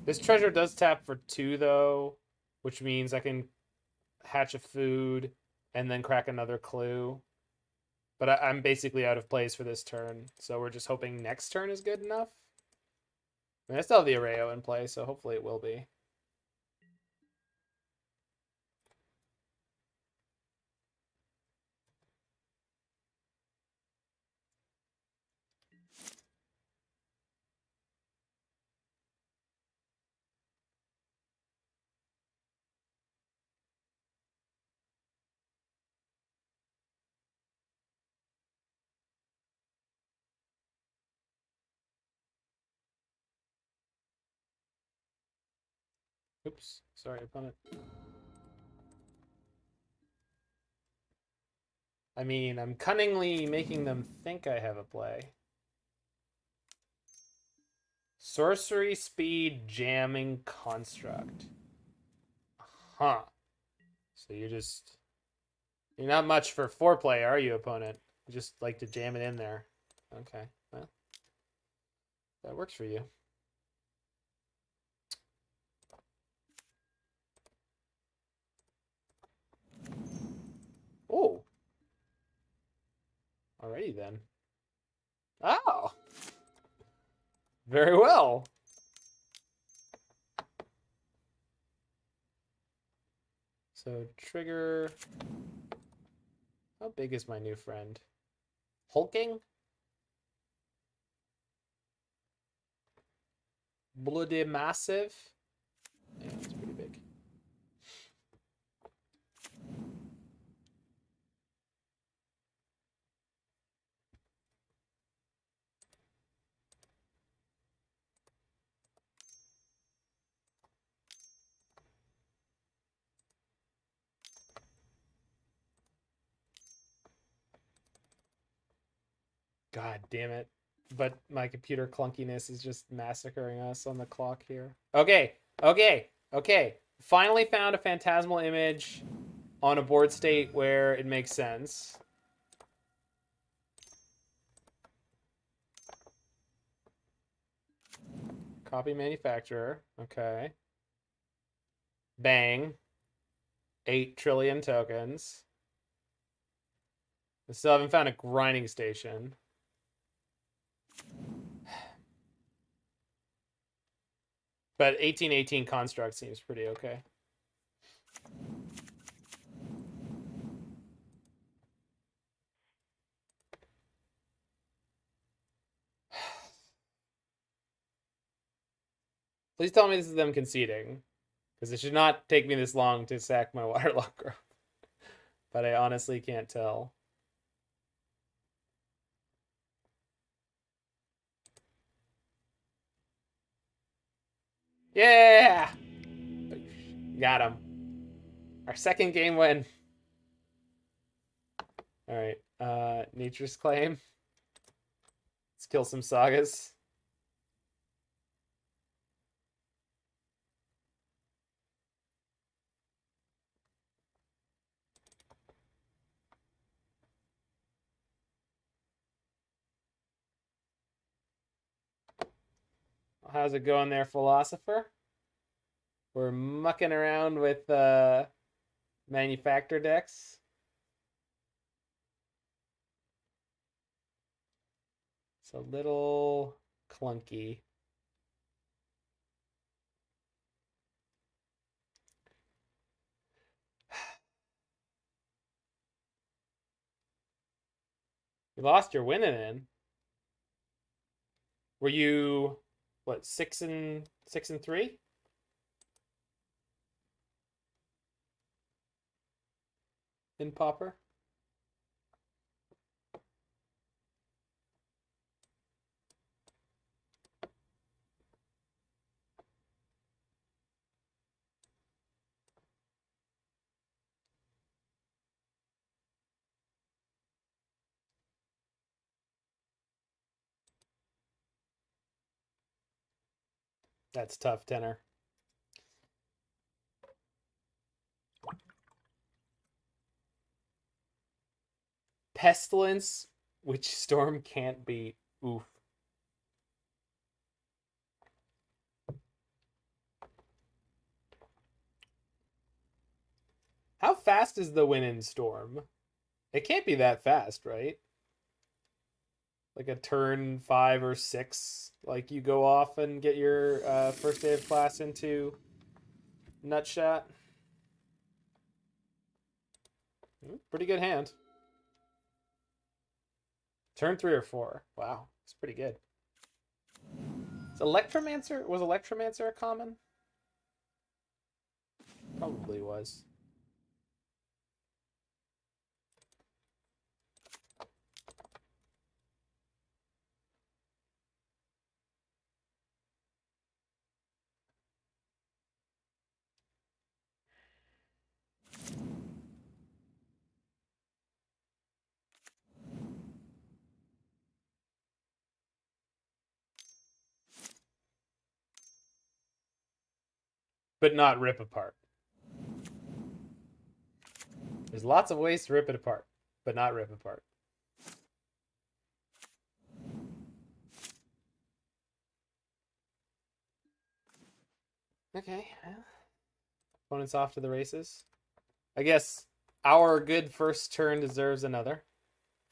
This treasure does tap for 2, though, which means I can hatch a food and then crack another clue. But I'm basically out of place for this turn, so we're just hoping next turn is good enough. I mean, I still have the Erayo in play, so hopefully it will be. Oops, sorry, opponent. I mean, I'm cunningly making them think I have a play. Sorcery Speed Jamming Construct. Huh. So you're not much for foreplay, are you, opponent? You just like to jam it in there. Okay, well, that works for you. Oh. Alrighty then. Oh. Very well. So trigger. How big is my new friend? Hulking? Bloody massive? Yeah, it's pretty big. God damn it. But my computer clunkiness is just massacring us on the clock here. Okay. Finally found a Phantasmal Image on a board state where it makes sense. Copy Manufacturer. Okay. Bang. 8 trillion tokens. I still haven't found a grinding station. But 1818 construct seems pretty okay. Please tell me this is them conceding. Because it should not take me this long to sack my Waterlogged Grove. But I honestly can't tell. Yeah! Got him. Our second game win. Alright. Nature's Claim. Let's kill some sagas. How's it going there, Philosopher? We're mucking around with Manufactor decks. It's a little clunky. You lost your winning in. Were you what, 6-3? In Pauper? That's tough, Tenor. Pestilence, which Storm can't beat. Oof. How fast is the win in Storm? It can't be that fast, right? Like a turn 5 or 6. Like you go off and get your first day of class into Nutshot. Pretty good hand. Turn 3 or 4. Wow, it's pretty good. Is Electromancer, was Electromancer a common? Probably was. But not rip apart. There's lots of ways to rip it apart, but not rip apart. Okay. Opponent's off to the races. I guess our good first turn deserves another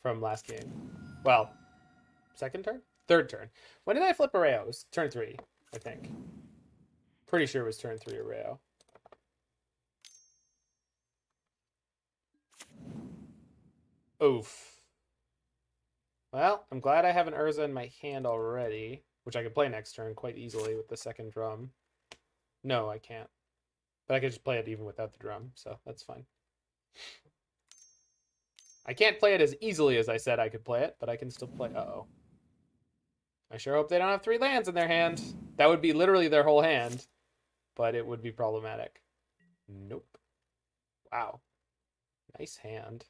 from last game. Well, second turn? Third turn. When did I flip Erayo? It was turn 3, I think. Pretty sure it was turn 3 Erayo. Oof. Well, I'm glad I have an Urza in my hand already, which I could play next turn quite easily with the second drum. No, I can't. But I could just play it even without the drum, so that's fine. I can't play it as easily as I said I could play it, but I can still play. Uh-oh. I sure hope they don't have 3 lands in their hand. That would be literally their whole hand, but it would be problematic. Nope. Wow. Nice hand.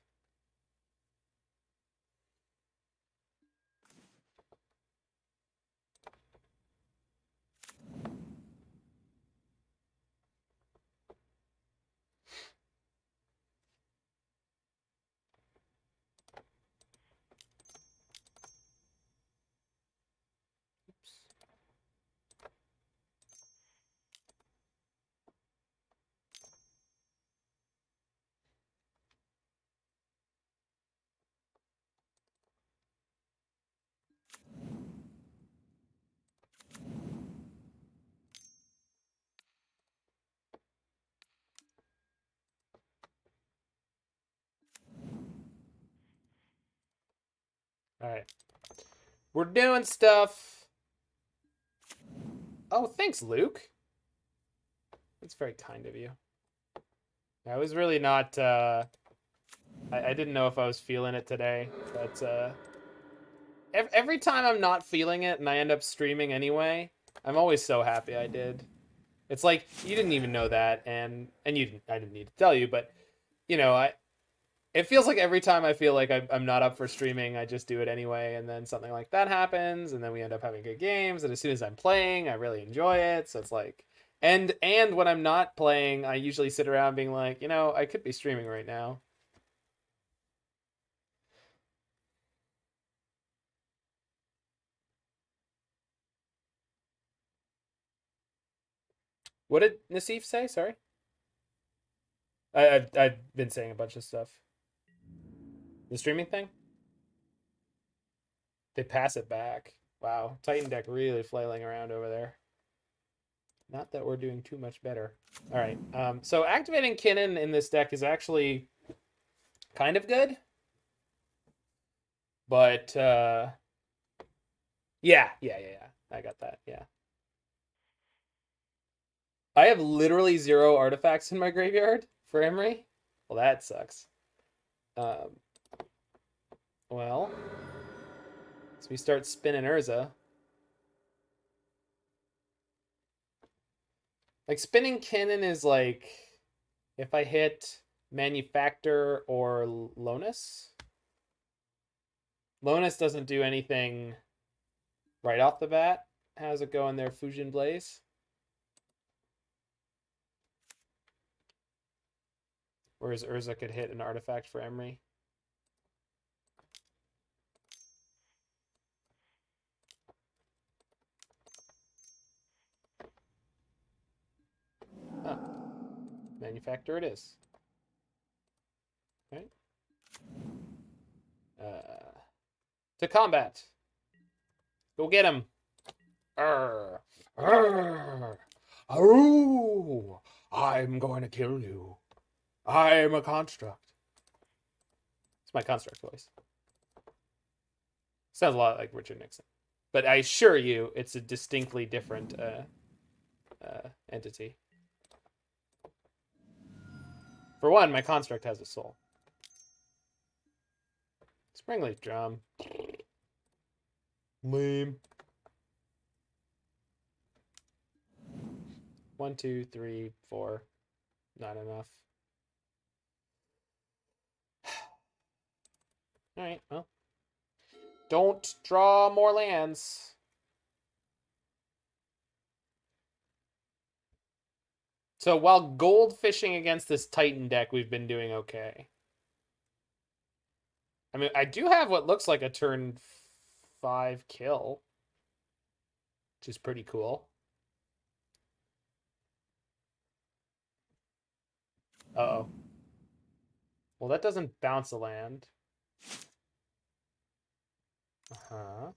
All right. We're doing stuff. Oh, thanks, Luke. That's very kind of you. I was really not... I didn't know if I was feeling it today, but every time I'm not feeling it and I end up streaming anyway, I'm always so happy I did. It's like you didn't even know that, and you didn't. I didn't need to tell you, but you know, it feels like every time I feel like I'm not up for streaming, I just do it anyway, and then something like that happens, and then we end up having good games, and as soon as I'm playing, I really enjoy it. So it's like, and when I'm not playing, I usually sit around being like, you know, I could be streaming right now. What did Nassif say? Sorry. I've been saying a bunch of stuff. The streaming thing? They pass it back. Wow. Titan deck really flailing around over there. Not that we're doing too much better. All right. So activating Kinnan in this deck is actually kind of good. But yeah. I got that. Yeah. I have literally 0 artifacts in my graveyard for Emry. Well, that sucks. Well, so we start spinning Urza. Like spinning Kinnan is like if I hit Manufactor or Lonis. Lonis doesn't do anything right off the bat. How's it going there, Fusion Blaze? Whereas Urza could hit an artifact for Emry. Huh. Manufactor it is. Right. To combat. Go get him. Arr. Arr. Aroo. I'm going to kill you. I'm a construct. It's my construct voice. Sounds a lot like Richard Nixon. But I assure you, it's a distinctly different entity. For one, my construct has a soul. Springleaf Drum. Lame. 1, 2, 3, 4. Not enough. Alright, well. Don't draw more lands. So while gold fishing against this Titan deck, we've been doing okay. I mean, I do have what looks like a turn 5 kill, which is pretty cool. Uh-oh. Well, that doesn't bounce a land. Uh-huh.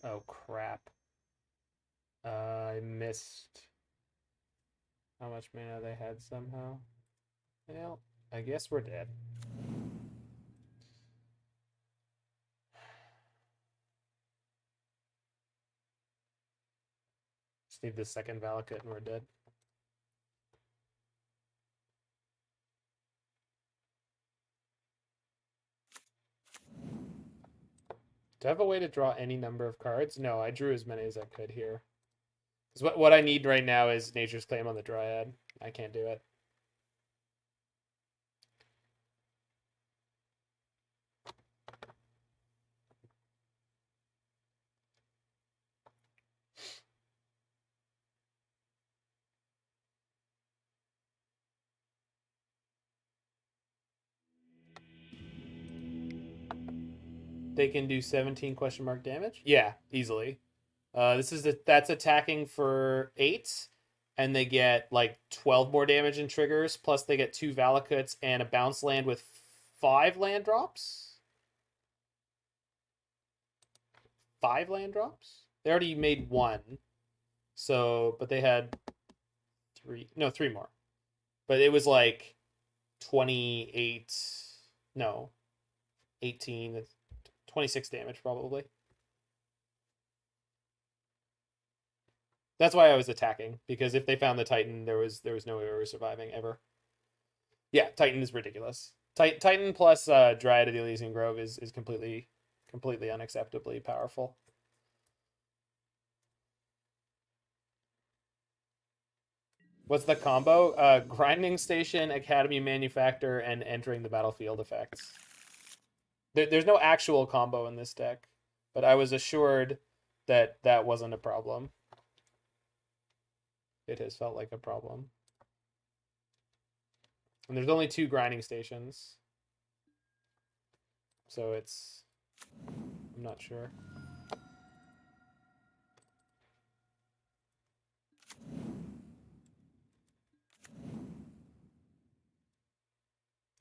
Oh, crap. I missed how much mana they had somehow. Well, I guess we're dead. Just need the second Valakut and we're dead. Do I have a way to draw any number of cards? No, I drew as many as I could here. Because what I need right now is Nature's Claim on the Dryad. I can't do it. They can do 17 question mark damage? Yeah, easily. That's attacking for 8, and they get like 12 more damage in triggers, plus they get 2 Valakuts and a bounce land with 5 land drops. 5 land drops? They already made 1. So, but they had 3 more. But it was like 28 No, 18. It's 26 damage probably. That's why I was attacking, because if they found the Titan, there was no way we were surviving ever. Yeah, Titan is ridiculous. Titan plus Dryad of the Elysian Grove is completely unacceptably powerful. What's the combo? Grinding Station, Academy Manufactor, and entering the battlefield effects. There's no actual combo in this deck, but I was assured that that wasn't a problem. It has felt like a problem. And there's only 2 grinding stations. So it's... I'm not sure.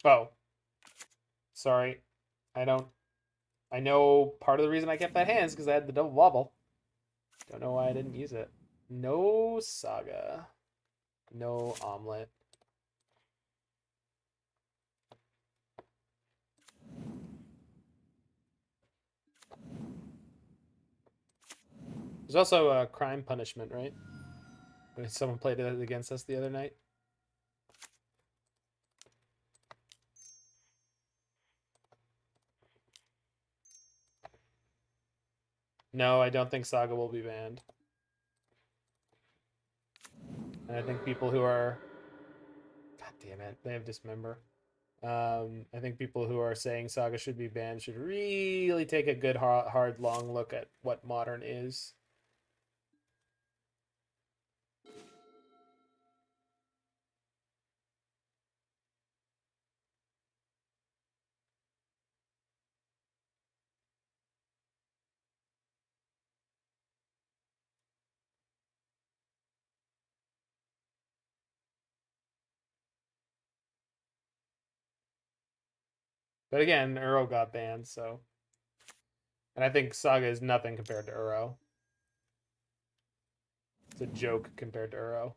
Oh. Sorry. I know part of the reason I kept that hand is because I had the double bauble. Don't know why I didn't use it. No Saga. No Omelet. There's also a crime punishment, right? When someone played it against us the other night. No, I don't think Saga will be banned. And I think people who are... God damn it, they have Dismember. I think people who are saying Saga should be banned should really take a good, hard, long look at what Modern is. But again, Uro got banned, so... And I think Saga is nothing compared to Uro. It's a joke compared to Uro.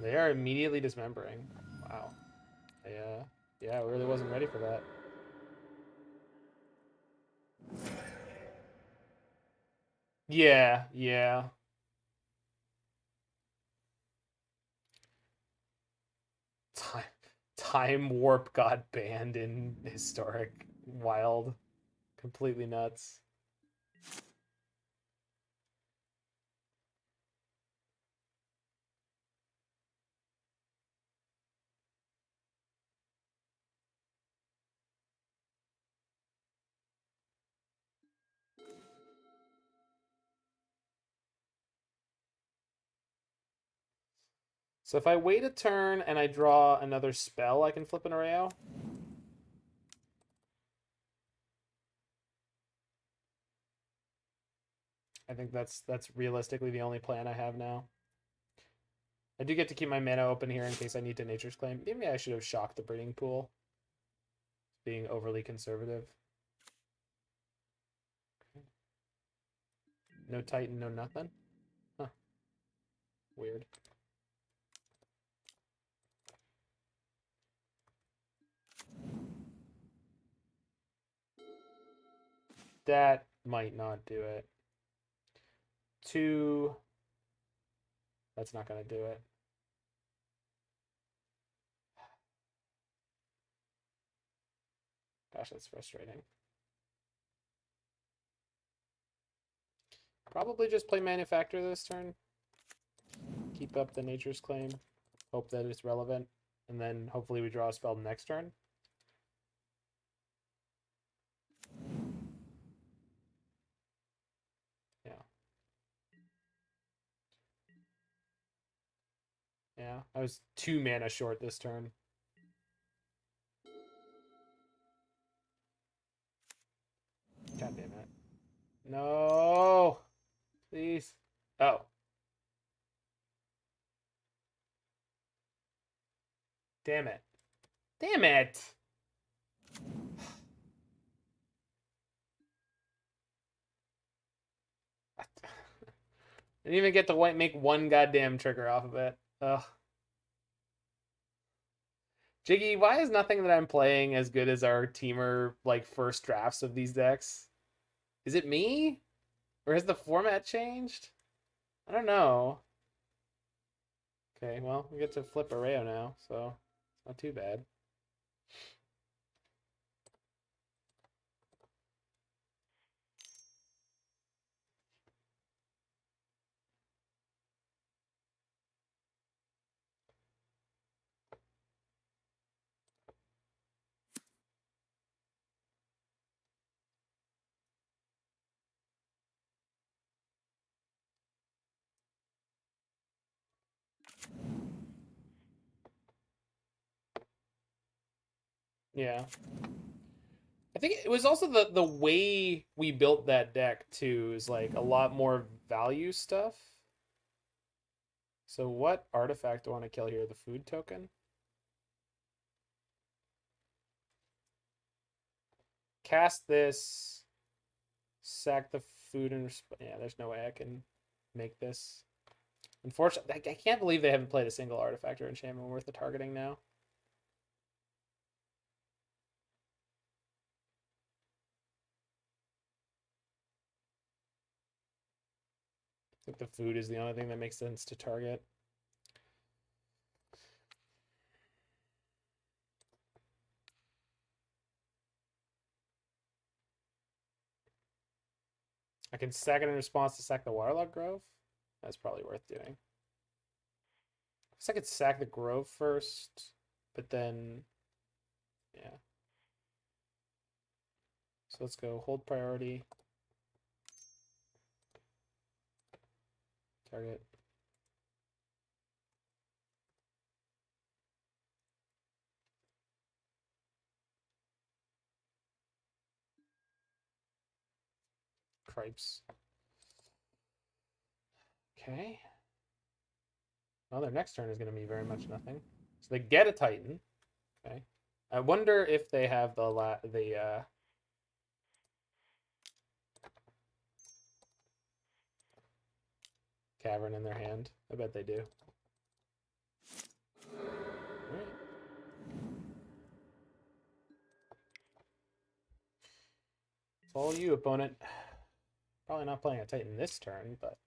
They are immediately dismembering. Wow. Yeah, I really wasn't ready for that. Yeah. Time, time Warp got banned in Historic. Wild. Completely nuts. So if I wait a turn and I draw another spell, I can flip an Erayo. I think that's realistically the only plan I have now. I do get to keep my mana open here in case I need to Nature's Claim. Maybe I should have shocked the breeding pool. Being overly conservative. No Titan, no nothing. Huh. Weird. That might not do it. 2. That's not going to do it. Gosh, that's frustrating. Probably just play Manufactor this turn. Keep up the Nature's Claim. Hope that it's relevant. And then hopefully we draw a spell next turn. Yeah. Yeah, I was 2 mana short this turn. God damn it. No! Please. Oh. Damn it. Damn it! Didn't even get to make one goddamn trigger off of it. Ugh. Jiggy, why is nothing that I'm playing as good as our teamer like first drafts of these decks? Is it me? Or has the format changed? I don't know. Okay, well, we get to flip Erayo now, so it's not too bad. Yeah. I think it was also the way we built that deck too is like a lot more value stuff. So what artifact do I want to kill here? The food token? Cast this, sack the food and yeah, there's no way I can make this. Unfortunately, I can't believe they haven't played a single artifact or enchantment worth the targeting now. I think the food is the only thing that makes sense to target. I can sack it in response to sack the Waterlogged Grove. That's probably worth doing. I guess I could sack the Grove first, but then, yeah. So let's go hold priority. Target. Cripes. Okay. Well, their next turn is going to be very much nothing. So they get a Titan. Okay. I wonder if they have the cavern in their hand. I bet they do. All right. It's all you, opponent. Probably not playing a Titan this turn, but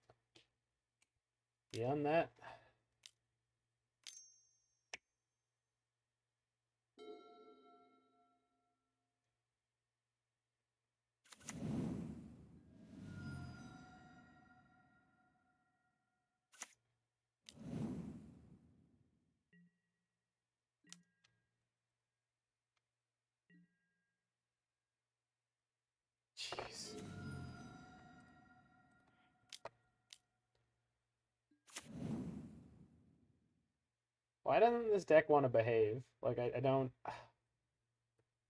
beyond that. Jeez. Why doesn't this deck want to behave? Like, I don't...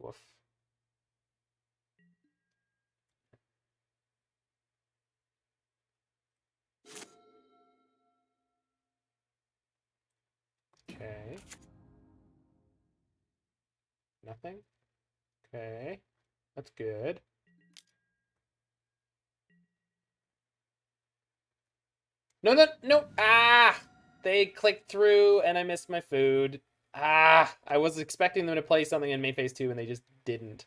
Woof. Okay. Nothing? Okay. That's good. No, no, no! Ah! They clicked through and I missed my food. Ah! I was expecting them to play something in main phase 2 and they just didn't.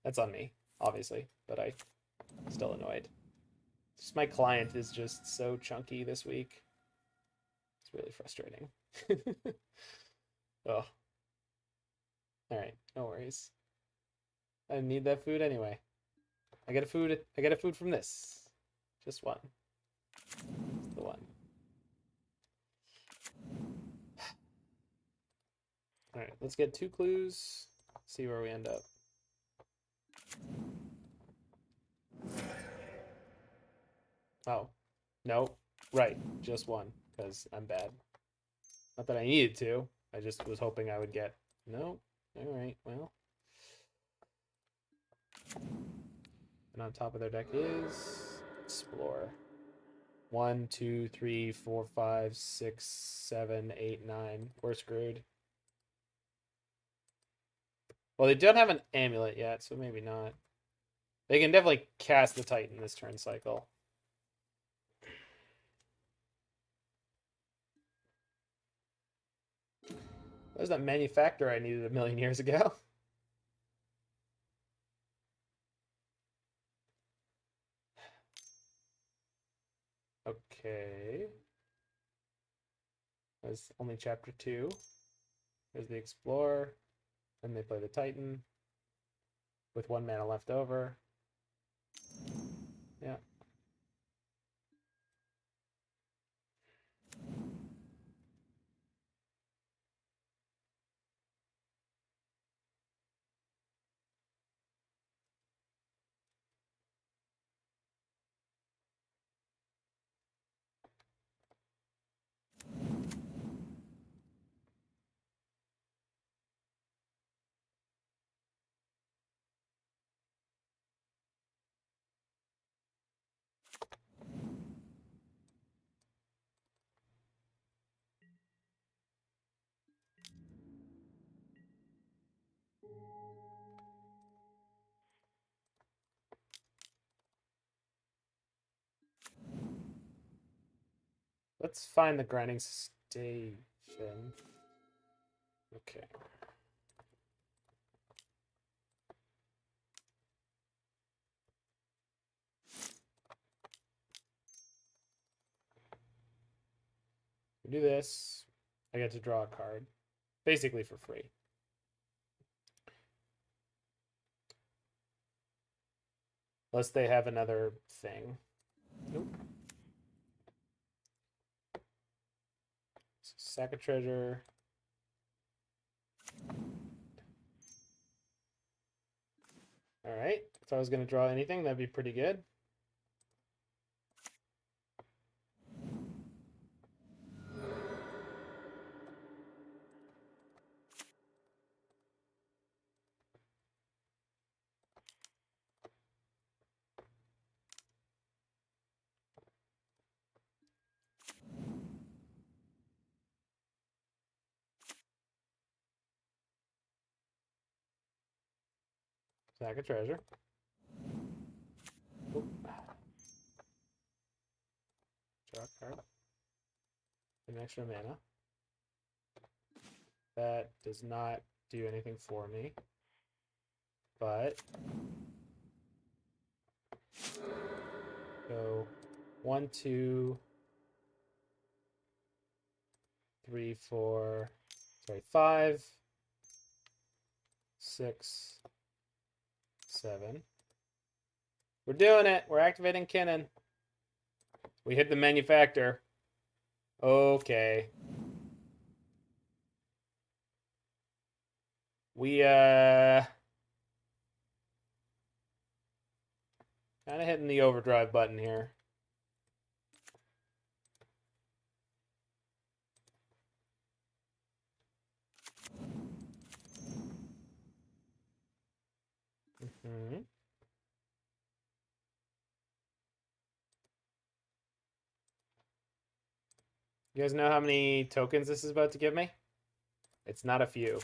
That's on me, obviously, but I'm still annoyed. Just my client is just so chunky this week. It's really frustrating. Oh. Alright, no worries. I need that food anyway. I get a food from this. Just one. It's the one. Alright, let's get 2 clues. See where we end up. Oh. No. Right. Just one. Because I'm bad. Not that I needed to. I just was hoping I would get... No. Alright, well. And on top of their deck is... Explore. 1, 2, 3, 4, 5, 6, 7, 8, 9. We're screwed. Well, they don't have an amulet yet, so maybe not. They can definitely cast the Titan this turn cycle. There's that manufactor I needed a million years ago. Okay. That's only chapter 2. There's the Explorer. Then they play the Titan with 1 mana left over. Yeah. Let's find the grinding station. Okay. We do this. I get to draw a card. Basically for free. Unless they have another thing. Nope. Sack of treasure. Alright. If I was going to draw anything, that'd be pretty good. Sack of treasure. Oop. Draw a card. An extra mana. That does not do anything for me. But go 1, 2, 3, 4, sorry, 5, 6, 7. We're doing it. We're activating Kinnan. We hit the manufactor. Okay. We kind of hitting the overdrive button here. Mm-hmm. You guys know how many tokens this is about to give me? It's not a few.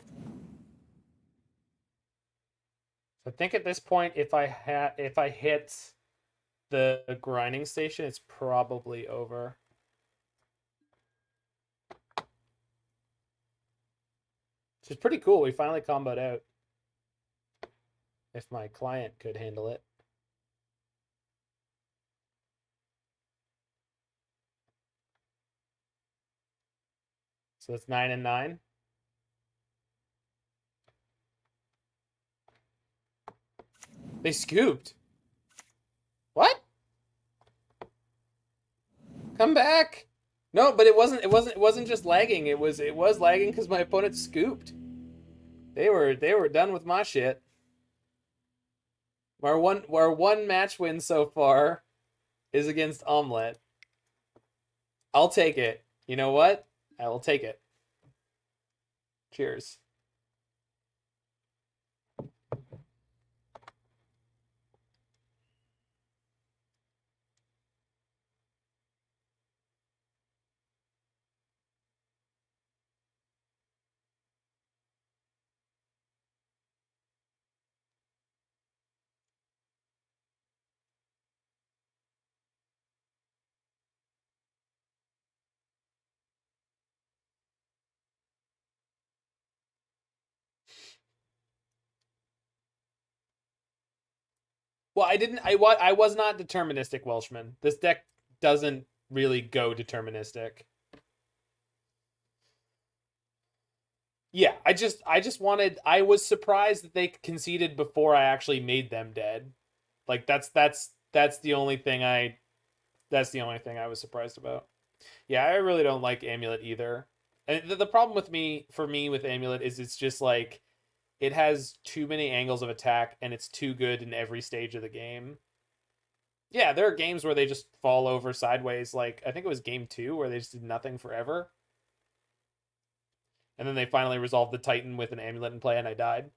So I think at this point, if I hit the grinding station, it's probably over. Which is pretty cool. We finally comboed out. If my client could handle it. So that's 9 and 9. They scooped. What? Come back. No, but it wasn't just lagging. It was lagging because my opponent scooped. They were done with my shit. Our one match win so far is against Omelette. I'll take it. You know what? I will take it. Cheers. Well, I was not deterministic, Welshman. This deck doesn't really go deterministic. Yeah, I just wanted. I was surprised that they conceded before I actually made them dead. Like that's the only thing I was surprised about. Yeah, I really don't like Amulet either. And the problem with me for me with Amulet is it's just like it has too many angles of attack and it's too good in every stage of the game. Yeah, there are games where they just fall over sideways. Like I think it was game 2 where they just did nothing forever, and then they finally resolved the Titan with an amulet in play, and I died.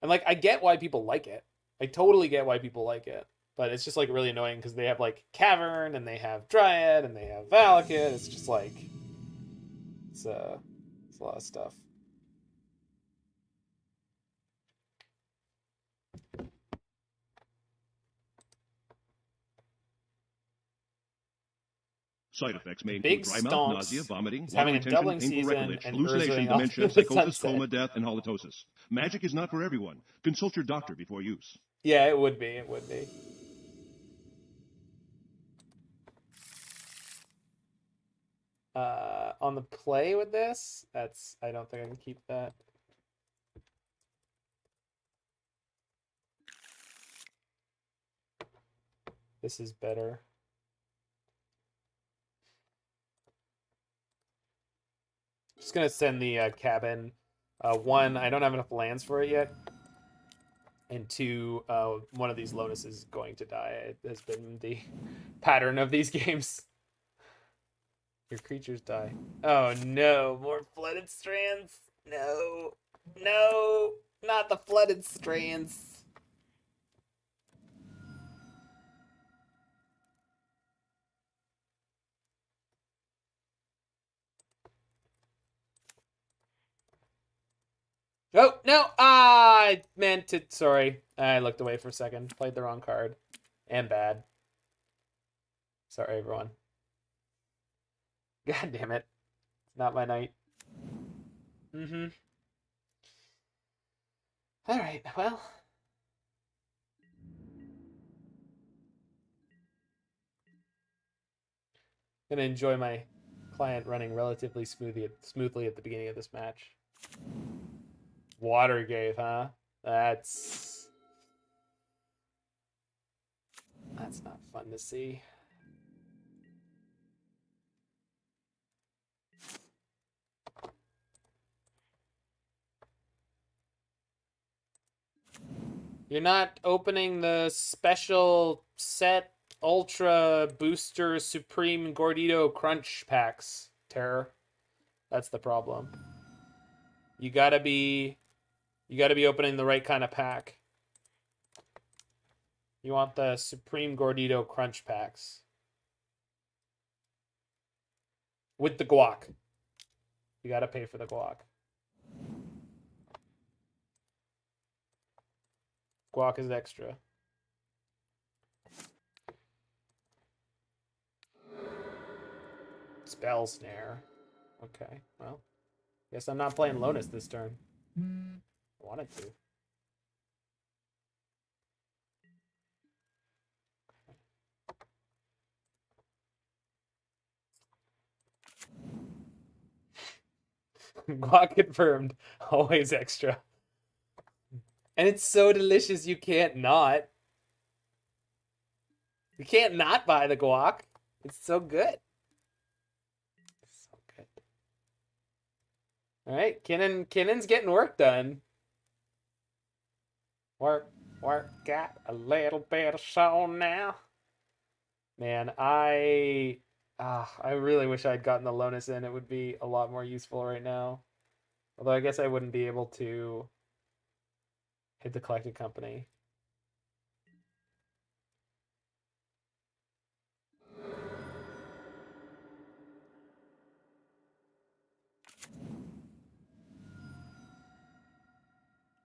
And like I get why people like it. I totally get why people like it, but it's just like really annoying because they have like Cavern and they have Dryad and they have Valakut. It's just like it's a lot of stuff. Side effects may Big include dry mouth, Stonks nausea, vomiting, is water having a retention, doubling painful season recollection, and hallucination, Urzaing off dementia, into the psychosis, sunset. coma, death, and halitosis. Magic is not for everyone. Consult your doctor before use. Yeah, it would be. It would be. On the play with this, I don't think I can keep that. This is better. Just gonna send the cabin. One, I don't have enough lands for it yet. And two, one of these Lonis is going to die. It has been the pattern of these games. Your creatures die. Oh no, more flooded strands. No, no, not the flooded strands. Oh, no! Ah, I meant to. Sorry. I looked away for a second. Played the wrong card. And bad. Sorry, everyone. God damn it. It's not my night. Mm-hmm. Alright, well. Gonna enjoy my client running relatively smoothly at the beginning of this match. Watergate, huh? That's not fun to see. You're not opening the special set Ultra Booster Supreme Gordito Crunch packs, Terror. That's the problem. You gotta be opening the right kind of pack. You want the Supreme Gordito Crunch packs. With the guac. You gotta pay for the guac. Guac is extra. Spell Snare. Okay, well. Guess I'm not playing Lonis this turn. I wanted to. Guac confirmed. Always extra. And it's so delicious you can't not. You can't not buy the guac. It's so good. So good. Alright, Kinnan's getting work done. Work, got a little bit of soul now. Man, I really wish I'd gotten the Lonis in. It would be a lot more useful right now. Although I guess I wouldn't be able to hit the collected company.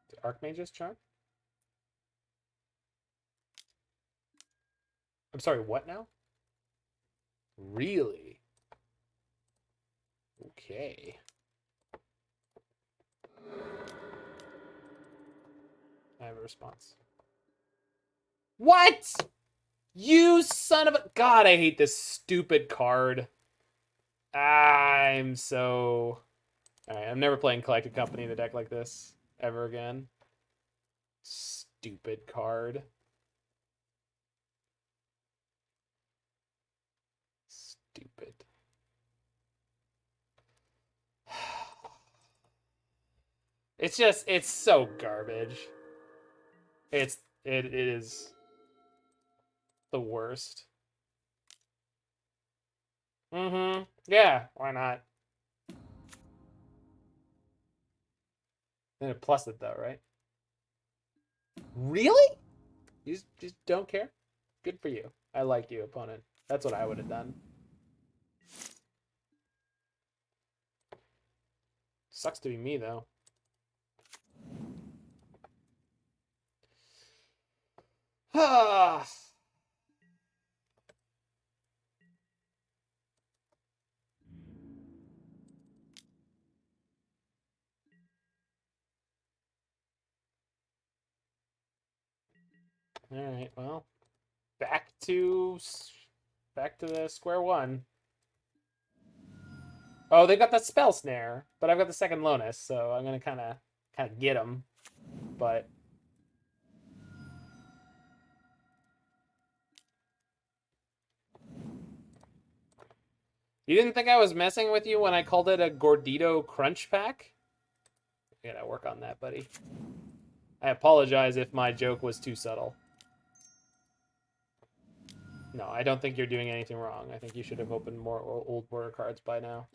Did Archmage's Charm? I'm sorry, what now? Really? Okay. I have a response. What? You son of a... God, I hate this stupid card. I'm so... Alright, I'm never playing Collected Company in a deck like this. Ever again. Stupid card. Stupid. It's just, it's so garbage. It is the worst. Mm-hmm. Yeah, why not? Then it plus it though, right? Really? You just don't care? Good for you. I like you, opponent. That's what I would have done. Sucks to be me though. Ah. All right, well, back to the square one. Oh, they got that spell snare, but I've got the second Lonis, so I'm gonna kind of get them. But you didn't think I was messing with you when I called it a Gordito Crunch Pack? I gotta work on that, buddy. I apologize if my joke was too subtle. No, I don't think you're doing anything wrong. I think you should have opened more old border cards by now.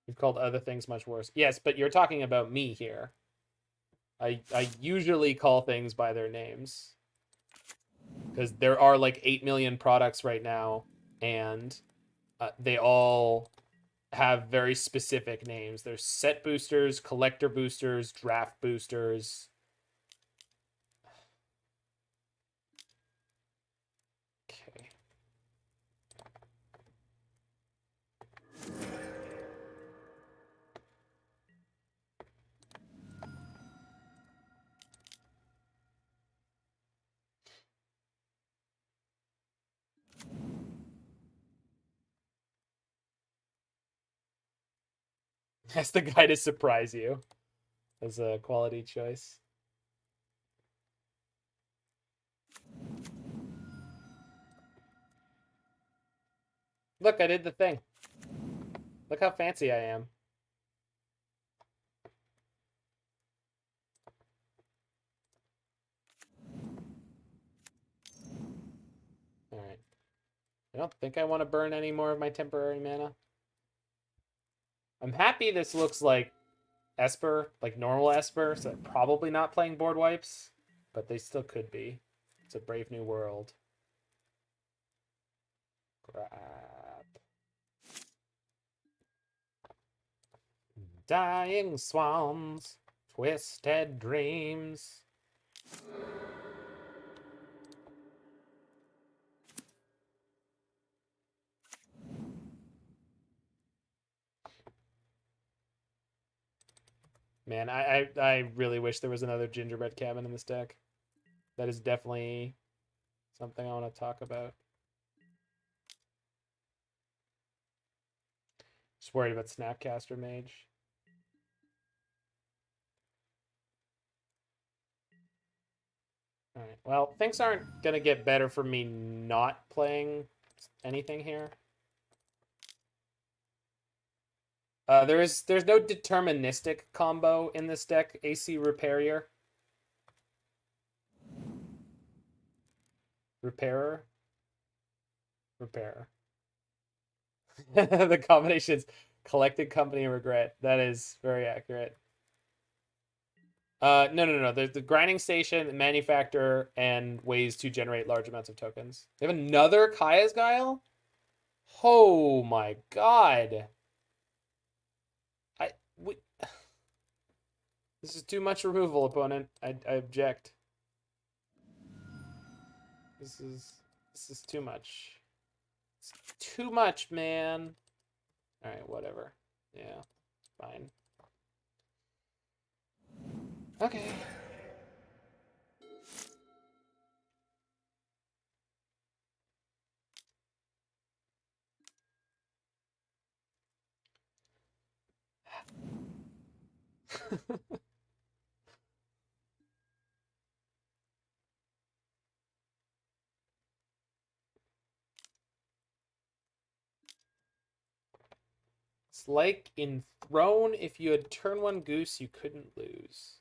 You've called other things much worse. Yes, but you're talking about me here. I usually call things by their names. Because there are like 8 million products right now, and they all have very specific names. There's set boosters, collector boosters, draft boosters. Okay. That's the guy to surprise you as a quality choice. Look, I did the thing. Look how fancy I am. Alright. I don't think I want to burn any more of my temporary mana. I'm happy this looks like Esper, like normal Esper, so probably not playing board wipes, but they still could be. It's a brave new world. Grab. Dying swans, twisted dreams. Man, I really wish there was another Gingerbread Cabin in this deck. That is definitely something I want to talk about. Just worried about Snapcaster Mage. Alright, well, things aren't going to get better for me not playing anything here. There's no deterministic combo in this deck, AC Repairer. Repairer? Repairer. The combinations Collected Company and Regret. That is very accurate. No. There's the grinding station, manufacturer, and ways to generate large amounts of tokens. They have another Kaya's Guile? Oh my god. This is too much removal, opponent. I object. This is too much. It's too much, man. Alright, whatever. Yeah, fine. Okay. It's like in Throne, if you had turn one goose, you couldn't lose.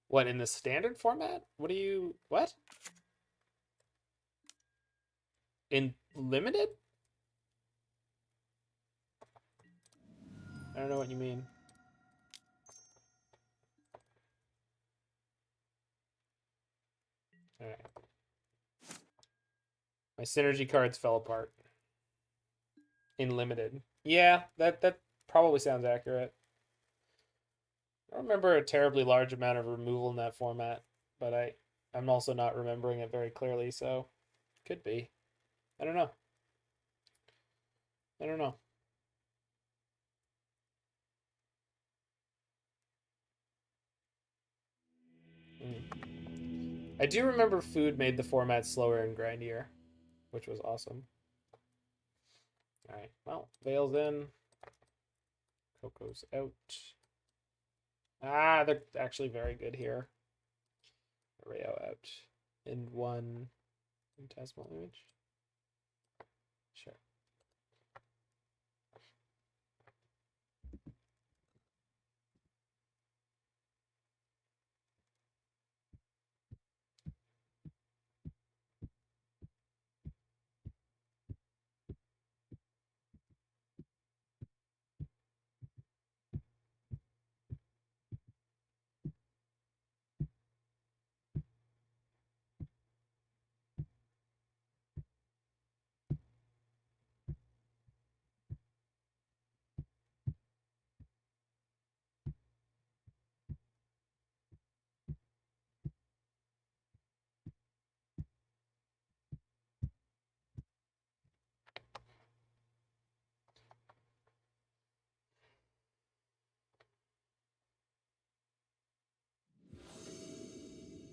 What, in the standard format? What do you... What? In limited? I don't know what you mean. Alright. My synergy cards fell apart. In limited. Yeah, that probably sounds accurate. I don't remember a terribly large amount of removal in that format, but I'm also not remembering it very clearly, so could be. I don't know. I don't know. I do remember food made the format slower and grindier, which was awesome. Alright, well, Veil's in. Coco's out. Ah, they're actually very good here. Erayo out. In one Phantasmal Image. Sure.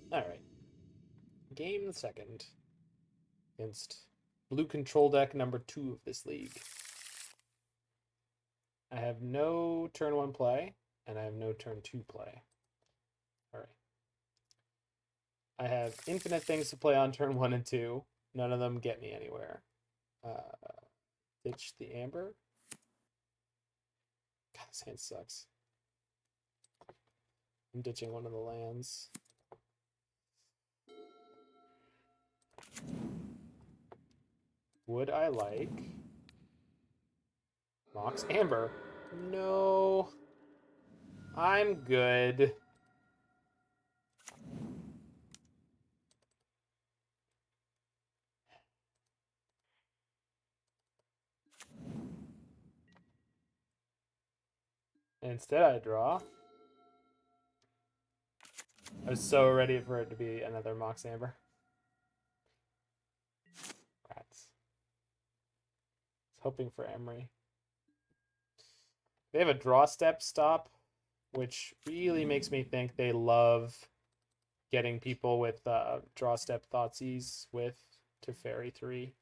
Alright. Game the second. Against blue control deck number 2 of this league. I have no turn 1 play, and I have no turn 2 play. Alright. I have infinite things to play on turn 1 and 2. None of them get me anywhere. Ditch the Amber. God, this hand sucks. I'm ditching one of the lands. Would I like Mox Amber? No. I'm good. And instead I draw. I was so ready for it to be another Mox Amber. Rats. I was hoping for Emry. They have a draw step stop, which really makes me think they love getting people with draw step Thoughtseize with to Fairy 3.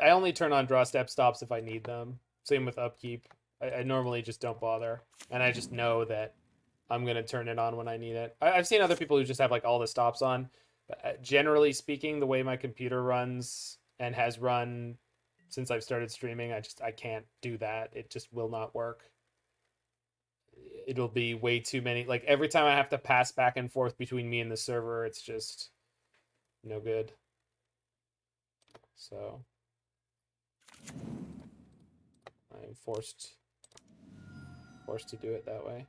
I only turn on draw step stops if I need them. Same with upkeep. I normally just don't bother, and I just know that I'm gonna turn it on when I need it. I've seen other people who just have like all the stops on, but generally speaking, the way my computer runs and has run since I've started streaming, I can't do that. It just will not work. It'll be way too many. Like every time I have to pass back and forth between me and the server, it's just no good. So I'm forced to do it that way.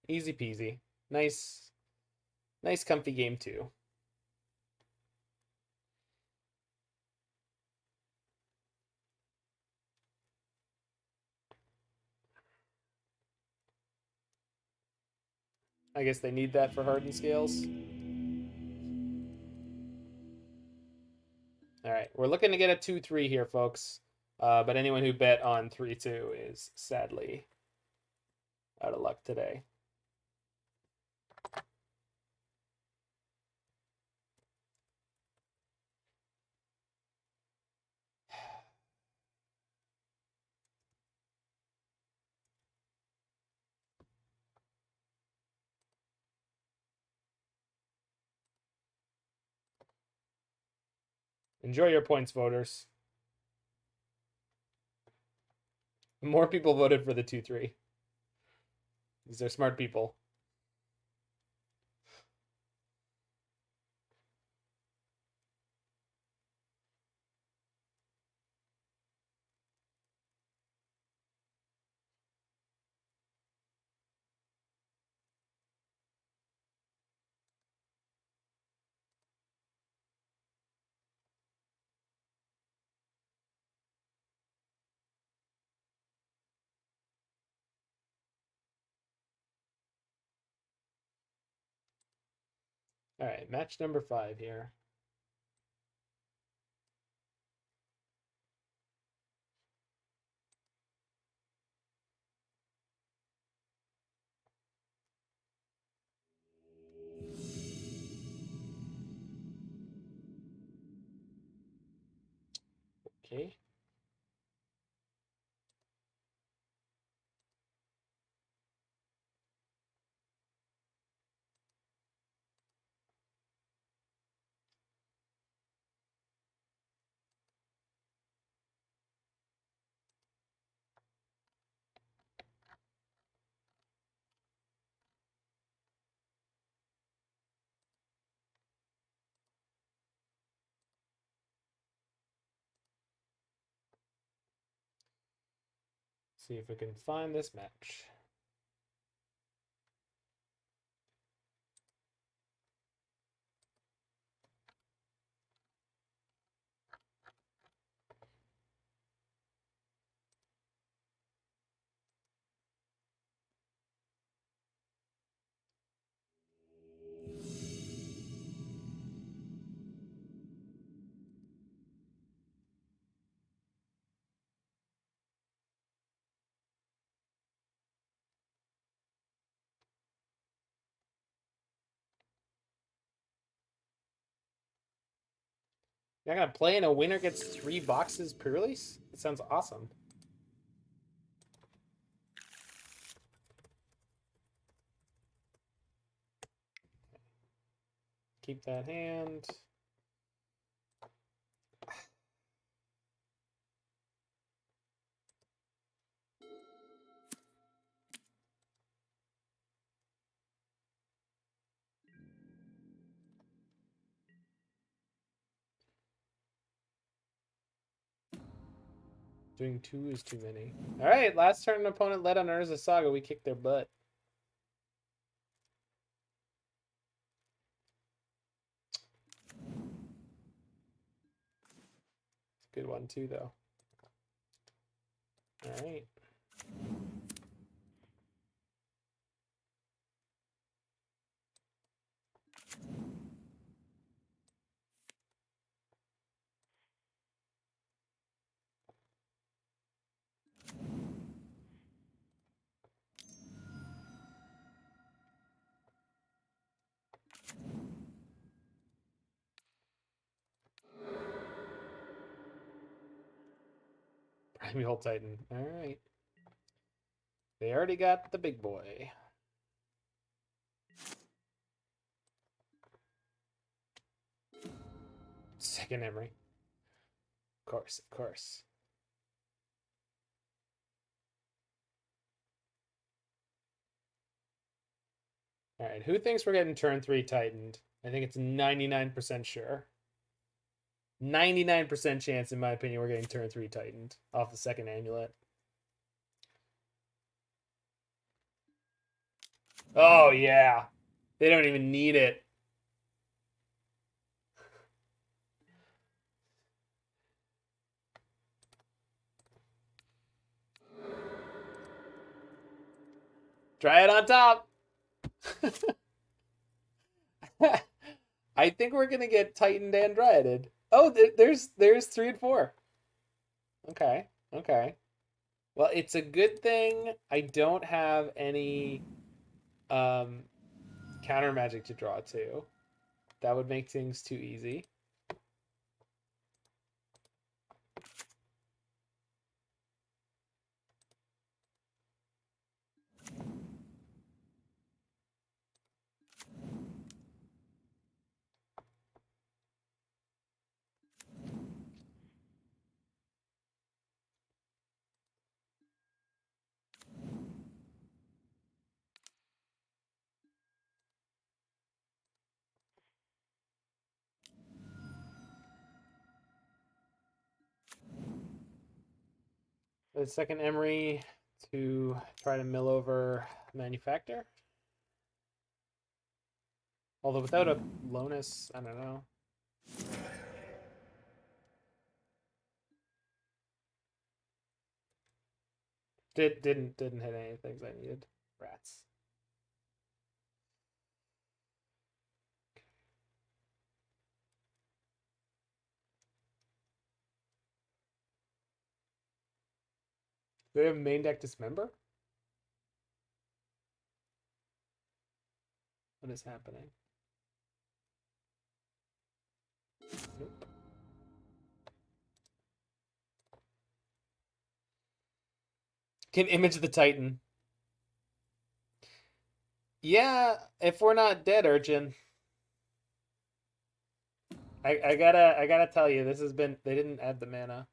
Easy peasy. Nice, comfy game too. I guess they need that for hardened scales. All right, we're looking to get a 2-3 here, folks. But anyone who bet on 3-2 is sadly out of luck today. Enjoy your points, voters. More people voted for the 2-3. These are smart people. All right, match number 5 here. Okay. See if we can find this match. You're not gonna play and a winner gets 3 boxes per release? That sounds awesome. Keep that hand. Doing 2 is too many. All right, last turn an opponent led on Urza Saga. We kicked their butt. Good one too, though. All right. Primeval Titan. All right. They already got the big boy. Second Emry. Of course, of course. All right, who thinks we're getting turn 3 Titaned? I think it's 99% sure. 99% chance, in my opinion, we're getting turn 3 Titaned off the second amulet. Oh yeah. They don't even need it. Try it on top. I think we're gonna get Titaned and Dryaded. Oh, there's 3 and 4. Okay, okay. Well, it's a good thing I don't have any um counter magic to draw to. That would make things too easy. The second Emry to try to mill over Manufactor. Although without a Lonis, I don't know. Didn't hit any things I needed. Rats. Do they have main deck Dismember? What is happening? Nope. Can image the Titan. Yeah, if we're not dead, Urchin. I gotta tell you, this has been they didn't add the mana.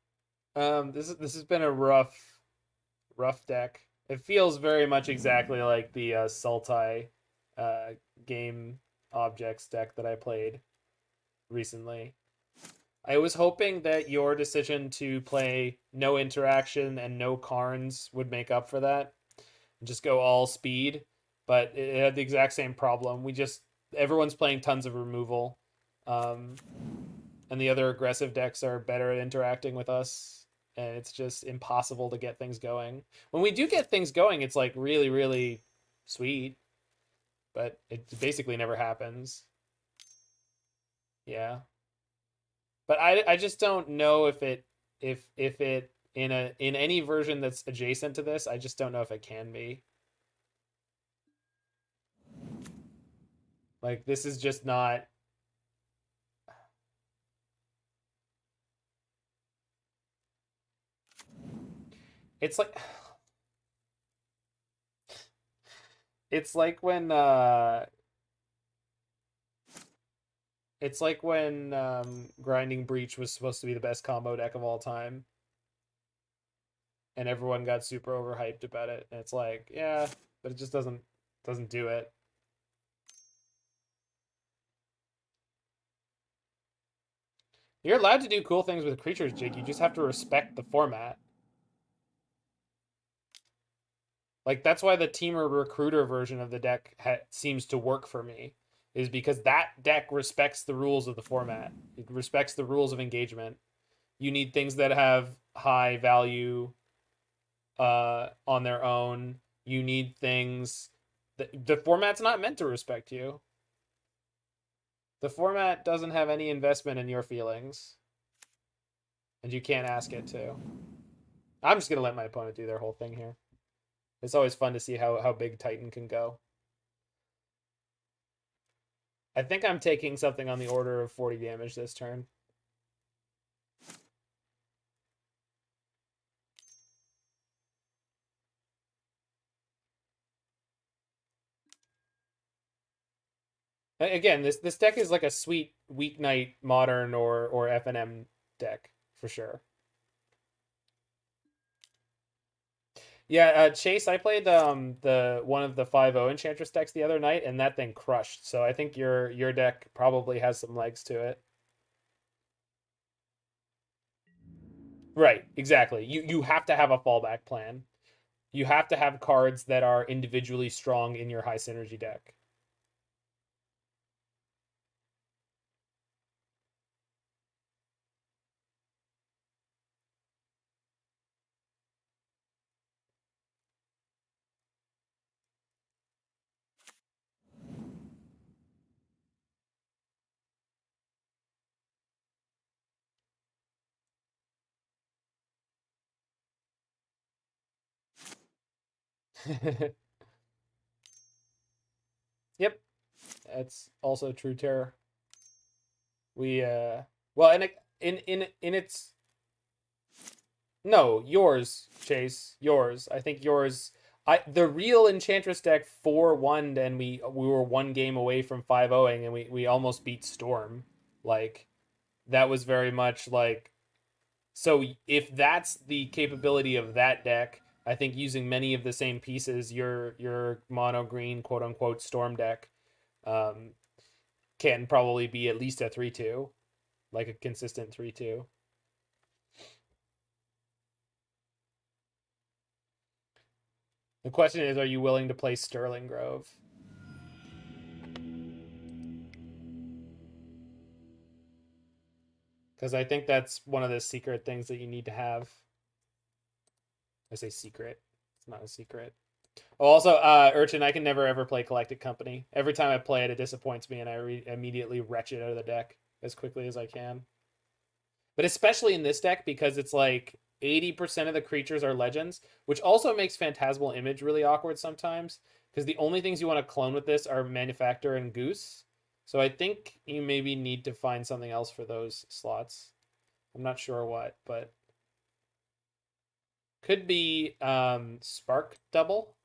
This has been a rough deck. It feels very much exactly like the Sultai game objects deck that I played recently. I was hoping that your decision to play no interaction and no Karns would make up for that. And just go all speed, but it had the exact same problem. Everyone's playing tons of removal. Um, and the other aggressive decks are better at interacting with us, and it's just impossible to get things going. When we do get things going, it's like really, really sweet, but it basically never happens. Yeah, but I just don't know if it in any version that's adjacent to this, I just don't know if it can be. Like this is just not. It's like it's like when Grinding Breach was supposed to be the best combo deck of all time, and everyone got super overhyped about it. And it's like, yeah, but it just doesn't do it. You're allowed to do cool things with creatures, Jig. You just have to respect the format. Like that's why the Teamer Recruiter version of the deck seems to work for me, is because that deck respects the rules of the format. It respects the rules of engagement. You need things that have high value on their own. You need things that the format's not meant to respect you. The format doesn't have any investment in your feelings, and you can't ask it to. I'm just gonna let my opponent do their whole thing here. It's always fun to see how big Titan can go. I think I'm taking something on the order of 40 damage this turn. Again, this deck is like a sweet weeknight modern or FNM deck for sure. Yeah, Chase, I played the one of the 5-0 Enchantress decks the other night, and that thing crushed. So I think your deck probably has some legs to it. Right, exactly. You have to have a fallback plan. You have to have cards that are individually strong in your high synergy deck. Yep, that's also true terror. We well, and in its no, yours, Chase, yours. I think yours. The real Enchantress deck 4-1'd, and we were one game away from 5-0ing, and we almost beat Storm. Like that was very much like, so if that's the capability of that deck, I think using many of the same pieces, your mono green quote unquote Storm deck, um, can probably be at least a 3-2, like a consistent 3-2. The question is, are you willing to play Sterling Grove? Because I think that's one of the secret things that you need to have. I say secret. It's not a secret. Oh, also, Urchin, I can never ever play Collected Company. Every time I play it, it disappoints me, and I immediately retch it out of the deck as quickly as I can. But especially in this deck, because it's like 80% of the creatures are legends, which also makes Phantasmal Image really awkward sometimes, because the only things you want to clone with this are Manufactor and Goose. So I think you maybe need to find something else for those slots. I'm not sure what, but could be Spark Double.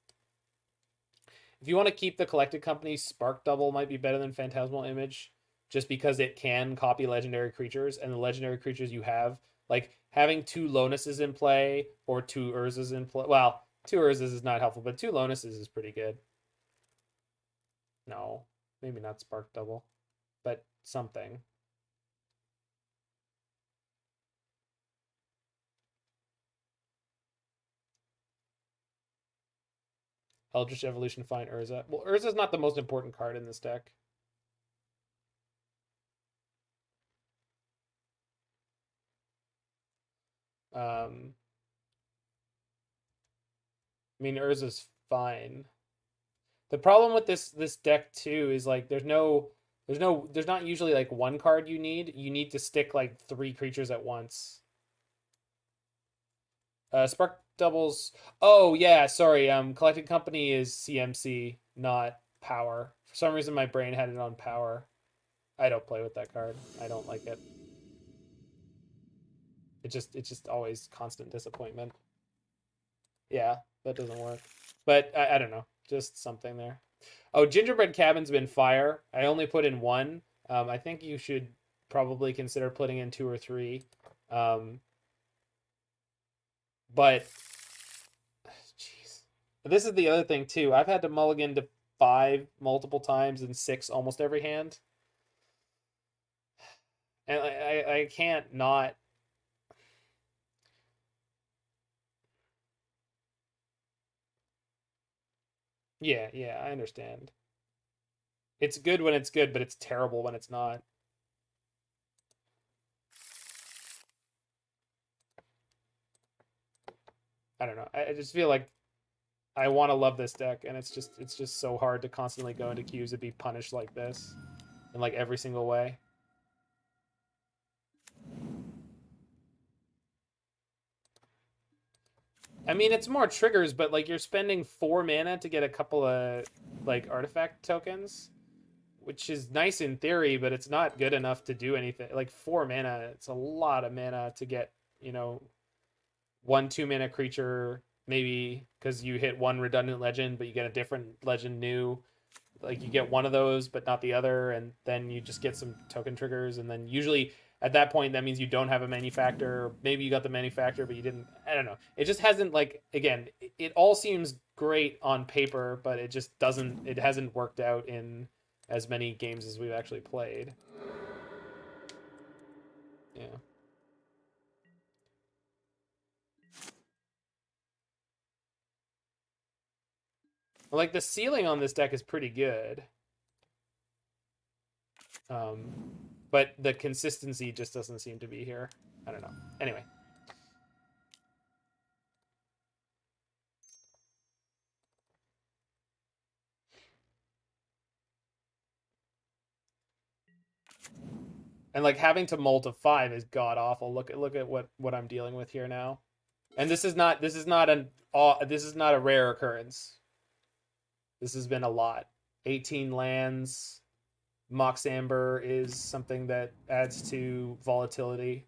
If you want to keep the Collected Company, Spark Double might be better than Phantasmal Image, just because it can copy legendary creatures, and the legendary creatures you have, like having 2 Lonises in play or 2 Urzas in play. Well, 2 Urzas is not helpful, but 2 Lonises is pretty good. No, maybe not Spark Double, but something. Eldritch Evolution, fine. Urza. Well, Urza's not the most important card in this deck. I mean, Urza's fine. The problem with this deck too is like there's not usually like one card you need. You need to stick like 3 creatures at once. Spark doubles. Oh yeah, sorry. Collected Company is CMC, not power. For some reason my brain had it on power. I don't play with that card. I don't like it. It's just always constant disappointment. Yeah, that doesn't work. But I don't know. Just something there. Oh, Gingerbread Cabin's been fire. I only put in 1. I think you should probably consider putting in 2 or 3. But jeez, this is the other thing too. I've had to mulligan to 5 multiple times and 6 almost every hand, and I can't not. Yeah, yeah, I understand. It's good when it's good, but it's terrible when it's not. I don't know. I just feel like I want to love this deck, and it's just so hard to constantly go into queues and be punished like this in like every single way. I mean, it's more triggers, but like you're spending 4 mana to get a couple of like artifact tokens, which is nice in theory, but it's not good enough to do anything. Like 4 mana, it's a lot of mana to get, 1 2 mana creature, maybe because you hit 1 redundant legend, but you get a different legend new. Like you get one of those, but not the other, and then you just get some token triggers, and then usually at that point that means you don't have a manufacturer. Maybe you got the manufacturer, but you didn't. I don't know. It just hasn't, like, again, it all seems great on paper, but it just doesn't. It hasn't worked out in as many games as we've actually played. Yeah. Like, the ceiling on this deck is pretty good. But the consistency just doesn't seem to be here. I don't know. Anyway. And like having to mull to 5 is god awful. Look at what I'm dealing with here now. And this is not a rare occurrence. This has been a lot. 18 lands. Mox Amber is something that adds to volatility.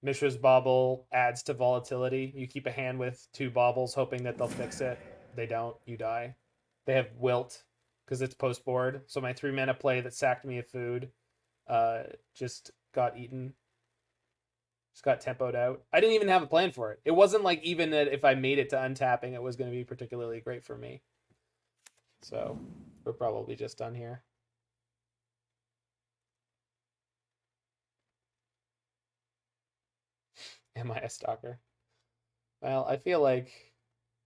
Mishra's Bauble adds to volatility. You keep a hand with 2 baubles hoping that they'll fix it. They don't. You die. They have Wilt because it's post board. So my 3 mana play that sacked me a food just got eaten. Just got tempoed out. I didn't even have a plan for it. It wasn't like even that if I made it to untapping, it was going to be particularly great for me. So we're probably just done here. Am I a stalker? Well, I feel like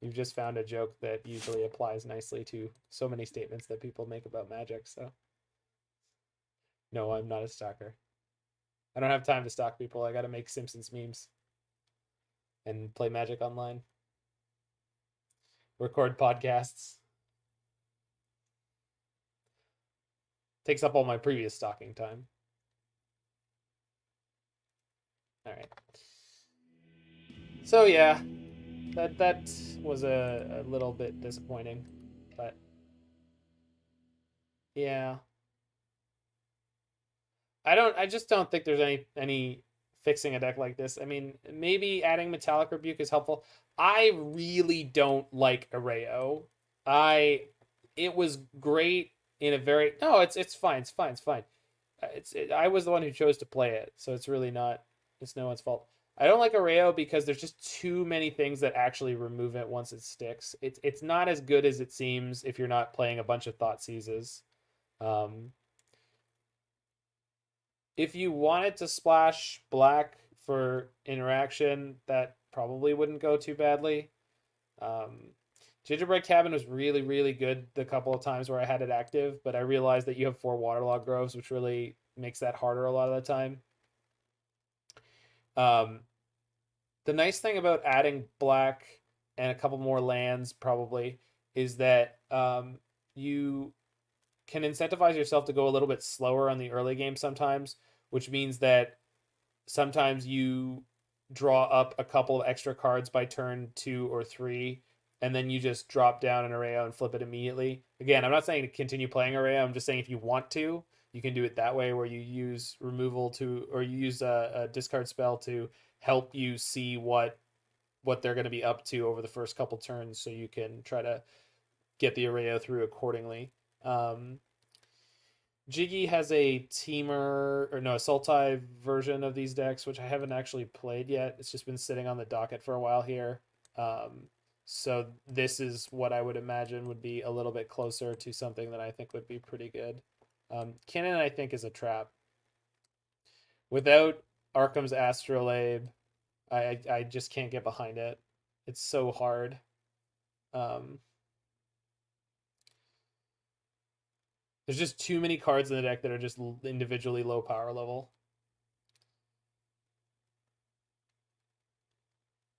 you've just found a joke that usually applies nicely to so many statements that people make about Magic, so. No, I'm not a stalker. I don't have time to stalk people. I gotta make Simpsons memes. And play Magic online. Record podcasts. Takes up all my previous stalking time. Alright. So yeah, that was a little bit disappointing, but yeah. I just don't think there's any fixing a deck like this. I mean, maybe adding Metallic Rebuke is helpful. I really don't like Erayo. It was great in a very no, it's fine, it's fine, it's fine. I was the one who chose to play it, so it's really not. It's no one's fault. I don't like Erayo because there's just too many things that actually remove it once it sticks. It's not as good as it seems if you're not playing a bunch of Thought Seizes. If you wanted to splash black for interaction, that probably wouldn't go too badly. Gingerbread Cabin was really, really good the couple of times where I had it active, but I realized that you have 4 Waterlogged Groves, which really makes that harder a lot of the time. The nice thing about adding black and a couple more lands probably is that you can incentivize yourself to go a little bit slower on the early game sometimes, which means that sometimes you draw up a couple of extra cards by turn 2 or 3, and then you just drop down an Erayo and flip it immediately. Again, I'm not saying to continue playing Erayo. I'm just saying if you want to, you can do it that way, where you use removal to, or you use a discard spell to help you see what they're going to be up to over the first couple turns, so you can try to get the Erayo through accordingly. Jiggy has a Teamer, or no, a Sultai version of these decks, which I haven't actually played yet. It's just been sitting on the docket for a while here. So this is what I would imagine would be a little bit closer to something that I think would be pretty good. Kinnan, I think, is a trap. Without Arkham's Astrolabe, I just can't get behind it. It's so hard. There's just too many cards in the deck that are just individually low power level.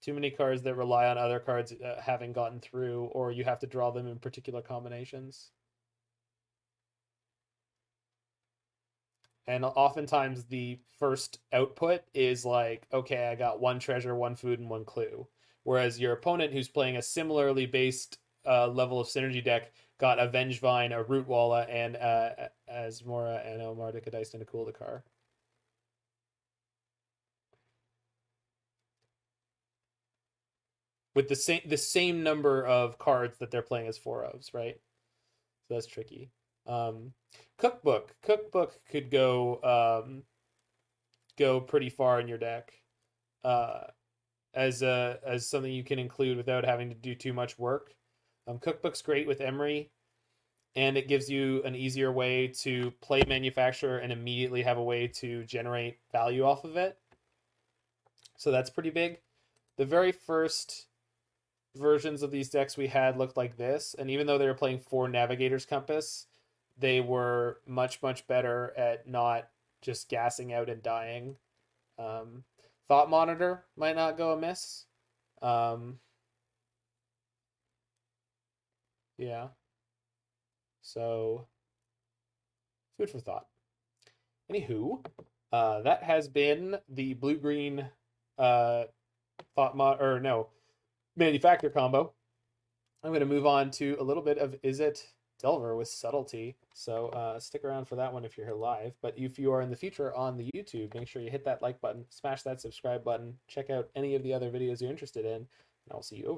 Too many cards that rely on other cards having gotten through, or you have to draw them in particular combinations. And oftentimes the first output is like, okay, I got 1 treasure, 1 food, and 1 clue. Whereas your opponent, who's playing a similarly based level of synergy deck, got a Vengevine, a Rootwalla, and Asmora, and a Mardika Dice, and a Kuldakar. With the same number of cards that they're playing as 4 ofs, right? So that's tricky. Cookbook could go pretty far in your deck as something you can include without having to do too much work. Cookbook's great with Emry, and it gives you an easier way to play Manufacturer and immediately have a way to generate value off of it. So that's pretty big. The very first versions of these decks we had looked like this, and even though they were playing 4 Navigator's Compass, they were much better at not just gassing out and dying. Thought Monitor might not go amiss. Yeah. So, food for thought. Anywho, that has been the blue-green manufactor combo. I'm going to move on to a little bit of Is It Delver with Subtlety. So stick around for that one if you're here live. But if you are in the future on the YouTube, make sure you hit that like button, smash that subscribe button, check out any of the other videos you're interested in, and I'll see you over there.